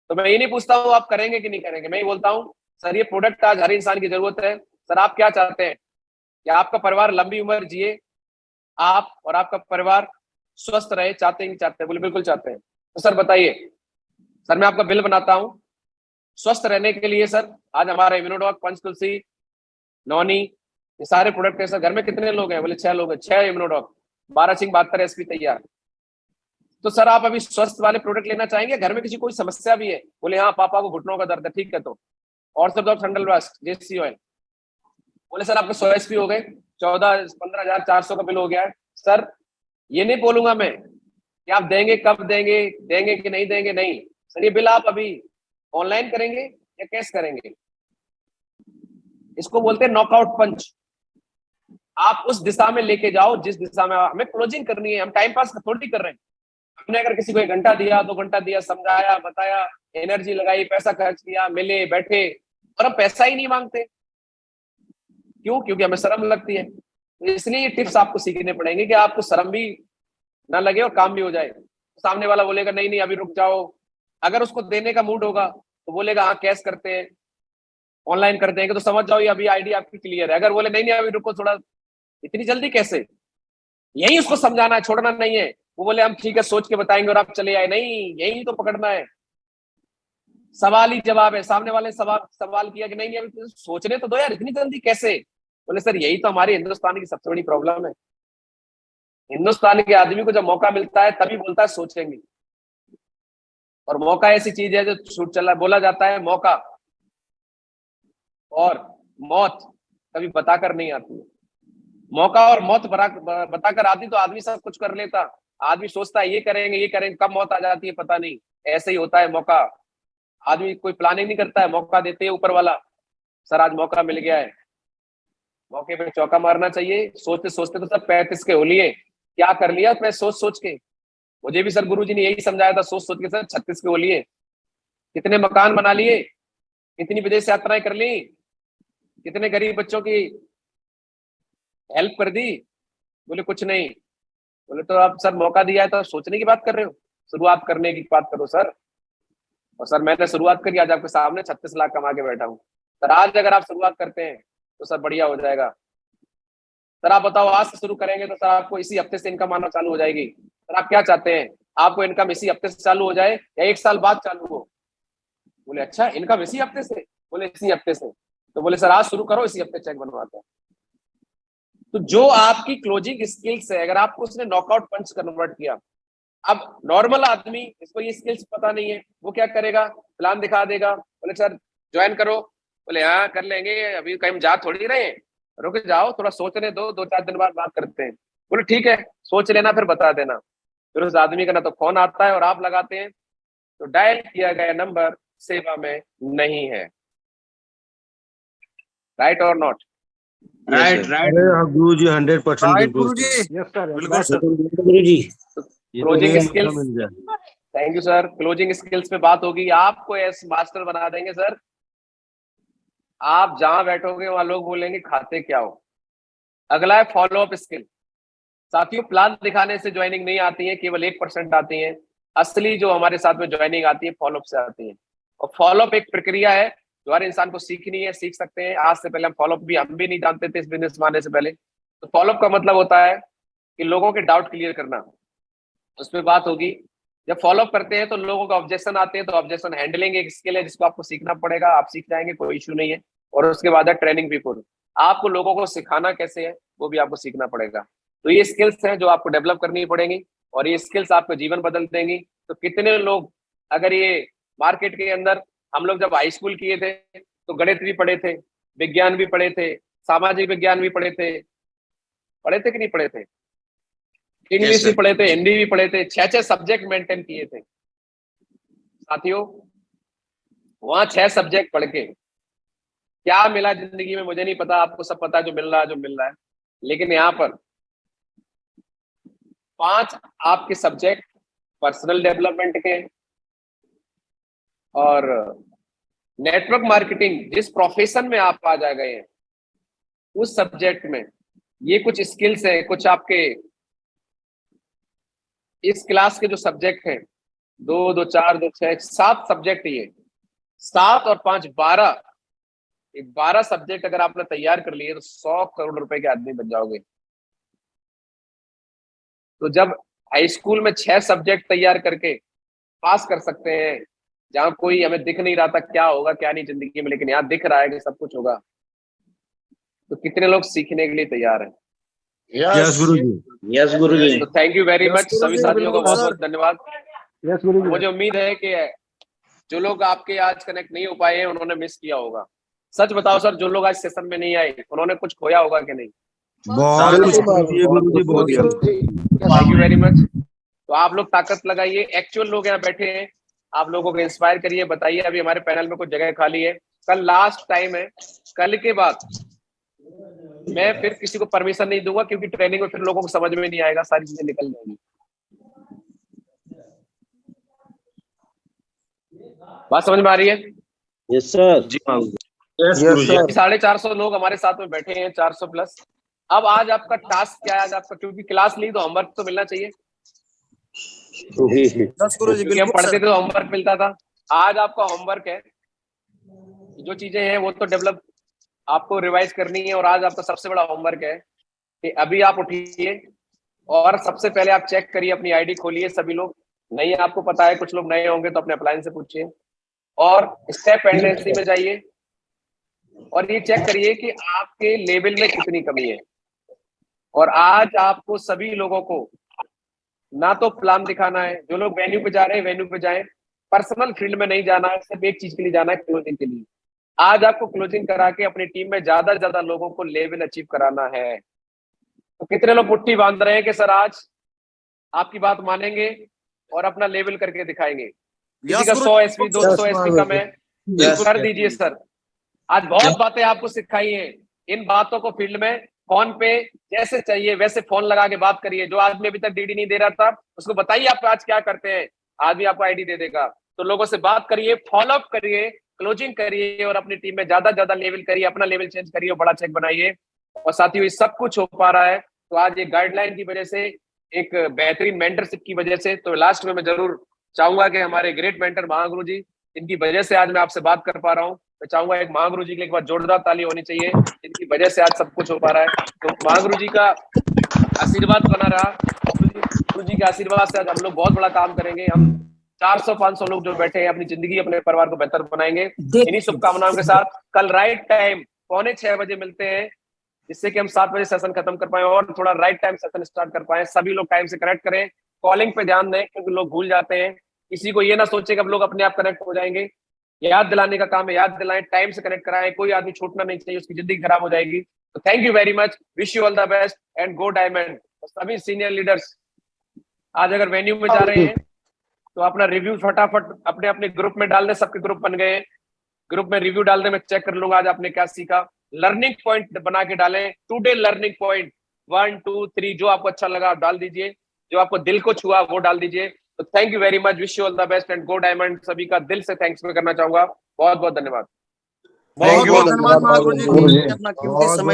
तो मैं ये नहीं पूछता हूँ आप करेंगे कि नहीं करेंगे। मैं ही बोलता हूँ सर ये प्रोडक्ट आज हर इंसान की जरूरत है, सर आप क्या चाहते हैं कि आपका परिवार लंबी उम्र जिए, आप और आपका परिवार स्वस्थ रहे, चाहते हैं कि चाहते हैं? बोले बिल्कुल चाहते हैं। तो सर बताइए, सर मैं आपका बिल बनाता हूँ स्वस्थ रहने के लिए। सर आज हमारा इम्यूनोडॉक, पंचतुलसी, नौनी, ये सारे प्रोडक्ट है। सर घर में कितने लोग हैं? बोले 6 लोग हैं। 6 इम्यूनोडॉक, 12 सिंह, 72 एसपी तैयार। तो सर आप अभी स्वस्थ वाले प्रोडक्ट लेना चाहेंगे, घर में किसी कोई समस्या भी है? बोले हाँ पापा को घुटनों का दर्द है। ठीक है, तो और सब संडल ब्लास्ट, जेसी ऑयल। बोले सर आपके 100 एसपी हो गए, 15,400 का बिल हो गया है। सर ये नहीं बोलूंगा मैं कि आप देंगे कब देंगे, देंगे कि नहीं देंगे, नहीं सर ये बिल आप अभी ऑनलाइन करेंगे या कैश करेंगे। इसको बोलते हैं नॉकआउट पंच। आप उस दिशा में लेके जाओ जिस दिशा में हमें क्लोजिंग करनी है। हम टाइम पास थोड़ी कर रहे हैं। हमने अगर किसी को 1 घंटा दिया, 2 घंटा दिया, समझाया, बताया, एनर्जी लगाई, पैसा खर्च किया, मिले बैठे, और हम पैसा ही नहीं मांगते। क्यों? क्योंकि हमें शर्म लगती है। तो इसलिए ये टिप्स आपको सीखने पड़ेंगे कि आपको शर्म भी ना लगे और काम भी हो जाए। सामने वाला बोलेगा नहीं नहीं अभी रुक जाओ, अगर उसको देने का मूड होगा तो बोलेगा हाँ कैश करते हैं, ऑनलाइन कर देंगे, तो समझ जाओ ये अभी आईडी आपकी क्लियर है। अगर बोले नहीं नहीं अभी रुको थोड़ा, इतनी जल्दी कैसे, यही उसको समझाना है, छोड़ना नहीं है। वो बोले हम ठीक है सोच के बताएंगे और आप चले आए, नहीं यही तो पकड़ना है। सवाल ही जवाब है। सामने वाले सवाल किया कि नहीं नहीं अभी तो सोचने तो दो यार, इतनी जल्दी कैसे। बोले सर यही तो हमारी हिंदुस्तान की सबसे बड़ी प्रॉब्लम है। हिंदुस्तान के आदमी को जब मौका मिलता है तभी बोलता है सोचेंगे, और मौका ऐसी चीज है जो छूट चला, बोला जाता है मौका और मौत कभी बताकर नहीं आती है। मौका और मौत बताकर आती तो आदमी सब कुछ कर लेता। आदमी सोचता है ये करेंगे, कब मौत आ जाती है पता नहीं। ऐसे ही होता है मौका, आदमी कोई प्लानिंग नहीं करता है, मौका देते है ऊपर वाला। सर आज मौका मिल गया है, मौके पे चौका मारना चाहिए। सोचते सोचते तो सब 35 के होलिए, क्या कर लिया मैं सोच सोच के। मुझे भी सर गुरुजी ने यही समझाया था, सोच सोच के सर 36 के होलिए। कितने मकान बना लिए, कितनी विदेश यात्राएं कर ली, कितने गरीब बच्चों की हेल्प कर दी। बोले कुछ नहीं। बोले तो आप सर मौका दिया है तो सोचने की बात कर रहे हो, शुरुआत करने की बात करो सर। और सर मैंने शुरुआत करी, आज आपके सामने 36 लाख कमा के बैठा हूँ। सर आज अगर आप शुरुआत करते हैं तो सर बढ़िया हो जाएगा। सर आप बताओ आज से शुरू करेंगे तो सर आपको इसी हफ्ते से इनकम आना चालू हो जाएगी। सर आप क्या चाहते हैं, आपको इनकम इसी हफ्ते से चालू हो जाए या 1 साल बाद चालू हो। बोले अच्छा इनकम इसी हफ्ते से। बोले इसी हफ्ते से। तो बोले सर आज शुरू करो, इसी हफ्ते चेक बनवाते हैं। तो जो आपकी क्लोजिंग स्किल्स है, अगर आपको उसने नॉकआउट पंच कन्वर्ट किया, अब नॉर्मल आदमी इसको ये स्किल्स पता नहीं है, वो क्या करेगा, प्लान दिखा देगा, बोले सर ज्वाइन करो। बोले हाँ कर लेंगे, अभी कहीं जा थोड़ी रहे हैं, रुक जाओ थोड़ा सोचने दो, 2-4 दिन बाद बात करते हैं। बोले ठीक है सोच लेना फिर बता देना। फिर उस आदमी का ना तो फोन आता है और आप लगाते हैं तो डायल किया गया नंबर सेवा में नहीं है। राइट और not? Right right Guru ji 100% right बिल्कुल गुरुजी, यस सर बिल्कुल सर। गुरु जी। Closing skills, thank you sir. Closing skills पे बात होगी, आपको एस मास्टर बना देंगे सर। आप जहां बैठोगे वहां लोग बोलेंगे खाते क्या हो। अगला है फॉलो अप स्किल। साथियों प्लान दिखाने से ज्वाइनिंग नहीं आती है, केवल 1% आती है। असली जो हमारे साथ में ज्वाइनिंग आती है फॉलोअप से आती है। और फॉलोअप एक प्रक्रिया है जो हर इंसान को सीखनी है, सीख सकते हैं। आज से पहले हम फॉलोअप भी नहीं जानते थे इस बिजनेस में आने से पहले। तो फॉलोअप का मतलब होता है कि लोगों के डाउट क्लियर करना, उस पर बात होगी। जब फॉलोअप करते हैं तो लोगों का ऑब्जेक्शन आते हैं, तो ऑब्जेक्शन हैंडलिंग एक स्किल है जिसको आपको सीखना पड़ेगा। आप सीख जाएंगे, कोई इश्यू नहीं है। और उसके बाद है ट्रेनिंग पीपल, आपको लोगों को सिखाना कैसे है वो भी आपको सीखना पड़ेगा। तो ये स्किल्स हैं जो आपको डेवलप करनी पड़ेंगी और ये स्किल्स आपको जीवन बदल देंगी। तो कितने लोग, अगर ये मार्केट के अंदर, हम लोग जब हाई स्कूल किए थे तो गणित भी पढ़े थे, विज्ञान भी पढ़े थे, सामाजिक विज्ञान भी पढ़े थे कि नहीं पढ़े थे, इंग्लिश भी पढ़े थे, हिंदी भी पढ़े थे, 6 सब्जेक्ट मेंटेन किए थे। साथियों वहां 6 सब्जेक्ट पढ़ के क्या मिला जिंदगी में मुझे नहीं पता, आपको सब पता है जो मिल रहा है। लेकिन यहाँ पर 5 आपके सब्जेक्ट पर्सनल डेवलपमेंट के और नेटवर्क मार्केटिंग, जिस प्रोफेशन में आप आ जा गए हैं उस सब्जेक्ट में ये कुछ स्किल्स है। कुछ आपके इस क्लास के जो सब्जेक्ट हैं 2, 2, 4, 2, 6, 7 सब्जेक्ट, ये 7 और 5 12, 12 सब्जेक्ट अगर आपने तैयार कर लिए तो 100 करोड़ रुपए के आदमी बन जाओगे। तो जब हाई स्कूल में 6 सब्जेक्ट तैयार करके पास कर सकते हैं, जहां कोई हमें दिख नहीं रहा था क्या होगा क्या नहीं जिंदगी में, लेकिन यहाँ दिख रहा है कि सब कुछ होगा, तो कितने लोग सीखने के लिए तैयार हैं? यस गुरु जी, यस गुरु जी। तो थैंक यू वेरी मच सभी साथियों को, बहुत बहुत धन्यवाद। यस गुरु जी। मुझे उम्मीद है कि जो लोग आपके आज कनेक्ट नहीं हो पाए हैं उन्होंने मिस किया होगा। सच बताओ सर, जो लोग आज सेशन में नहीं आए उन्होंने कुछ खोया होगा कि नहीं? बहुत कुछ गुरु जी, बहुत थैंक यू वेरी मच। तो आप लोग ताकत लगाइए, एक्चुअल लोग यहाँ बैठे हैं, आप लोगों को इंस्पायर करिए, बताइए। अभी हमारे पैनल में कुछ जगह खाली है, कल लास्ट टाइम है, कल के बाद मैं फिर किसी को परमिशन नहीं दूंगा, क्योंकि ट्रेनिंग में फिर लोगों को समझ में नहीं आएगा, सारी चीजें निकल जाएंगी। बात समझ में आ रही है? यस सर जी। यस गुरु जी। 450 लोग हमारे साथ में बैठे हैं, 400 प्लस। अब आज आपका टास्क क्या है? आज आपका, क्योंकि क्लास ली तो होमवर्क तो मिलना चाहिए, यस गुरु जी, क्योंकि हम बिल्कुल पढ़ते सर। थे तो होमवर्क मिलता था। आज आपका होमवर्क है, जो चीजें हैं वो तो डेवलप आपको रिवाइज करनी है। और आज आपका सबसे बड़ा होमवर्क है कि अभी आप उठिए और सबसे पहले आप चेक करिए, अपनी आईडी खोलिए। सभी लोग नहीं, आपको पता है, कुछ लोग नए होंगे तो अपने अपलाइन से पूछिए, और स्टेप पेंडेंसी में जाइए और ये चेक करिए कि आपके लेवल में कितनी कमी है। और आज आपको सभी लोगों को ना तो प्लान दिखाना है, जो लोग वेन्यू पे जा रहे हैं वेन्यू पे जाएं, पर्सनल फील्ड में नहीं जाना है, सिर्फ एक चीज के लिए जाना है, क्लोजिंग के लिए। आज आपको क्लोजिंग करा के अपनी टीम में ज्यादा से ज्यादा लोगों को लेवल अचीव कराना है। तो कितने लोग मुट्ठी बांध रहे हैं कि सर आज आपकी बात मानेंगे और अपना लेवल करके दिखाएंगे? किसी का 100 एसपी 200 एसपी कम है, कर दीजिए सर। आज बहुत बातें आपको सिखाई हैं, इन बातों को फील्ड में फोन पे जैसे चाहिए वैसे फोन लगा के बात करिए। जो आदमी अभी तक डीडी नहीं दे रहा था उसको बताइए आप आज क्या करते हैं, आदमी आपको आईडी दे देगा। तो लोगों से बात करिए, फॉलोअप करिए, क्लोजिंग करिए और अपनी टीम में ज्यादा ज्यादा लेवल करिए, अपना लेवल चेंज करिए और बड़ा चेक बनाइए। और साथियों, ये सब कुछ हो पा रहा है तो आज एक गाइडलाइन की वजह से, एक बेहतरीन मेंटरशिप की वजह से। तो लास्ट में मैं जरूर चाहूंगा कि हमारे ग्रेट मेंटर महागुरु जी, इनकी वजह से आज मैं आपसे बात कर पा रहा हूँ। मैं चाहूंगा एक महागुरु जी के लिए एक बार जोरदार ताली होनी चाहिए, इनकी वजह से आज सब कुछ हो पा रहा है। तो महागुरु जी का आशीर्वाद बना रहा, गुरु जी के आशीर्वाद से आज हम लोग बहुत बड़ा काम करेंगे। हम 400-500 लोग जो बैठे हैं अपनी जिंदगी अपने परिवार को बेहतर बनाएंगे। इन्हीं शुभकामनाओं के साथ कल राइट टाइम 5:45 बजे मिलते हैं, जिससे कि हम 7 बजे सेशन खत्म कर पाए और थोड़ा राइट टाइम सेशन स्टार्ट कर पाए। सभी लोग टाइम से कनेक्ट करें, कॉलिंग पे ध्यान दें क्योंकि लोग भूल जाते हैं। किसी को ये ना सोचे कि अब लोग अपने आप कनेक्ट हो जाएंगे, याद दिलाने का काम है, याद दिलाएं, टाइम से कनेक्ट कराएं। कोई आदमी छूटना नहीं चाहिए, उसकी जिंदगी खराब हो जाएगी। तो thank you very much, wish you all the best and go diamond. सभी सीनियर लीडर्स आज अगर वेन्यू में जा रहे हैं तो अपना रिव्यू फटाफट अपने अपने ग्रुप में डाल दें। सबके ग्रुप बन गए, ग्रुप में रिव्यू डाल दें, मैं चेक कर लूंगा आज आपने क्या सीखा। लर्निंग पॉइंट बना के डालें, टुडे लर्निंग पॉइंट 1 2 3, जो आपको अच्छा लगा आप डाल दीजिए, जो आपको दिल को छुआ वो डाल दीजिए। तो thank you very much, wish you all the best and go diamond. सभी का दिल से थैंक्स मैं करना चाहूंगा। बहुत बहुत धन्यवाद। बहुत बहुत धन्यवाद महागुरु जी, अपना कीमती समय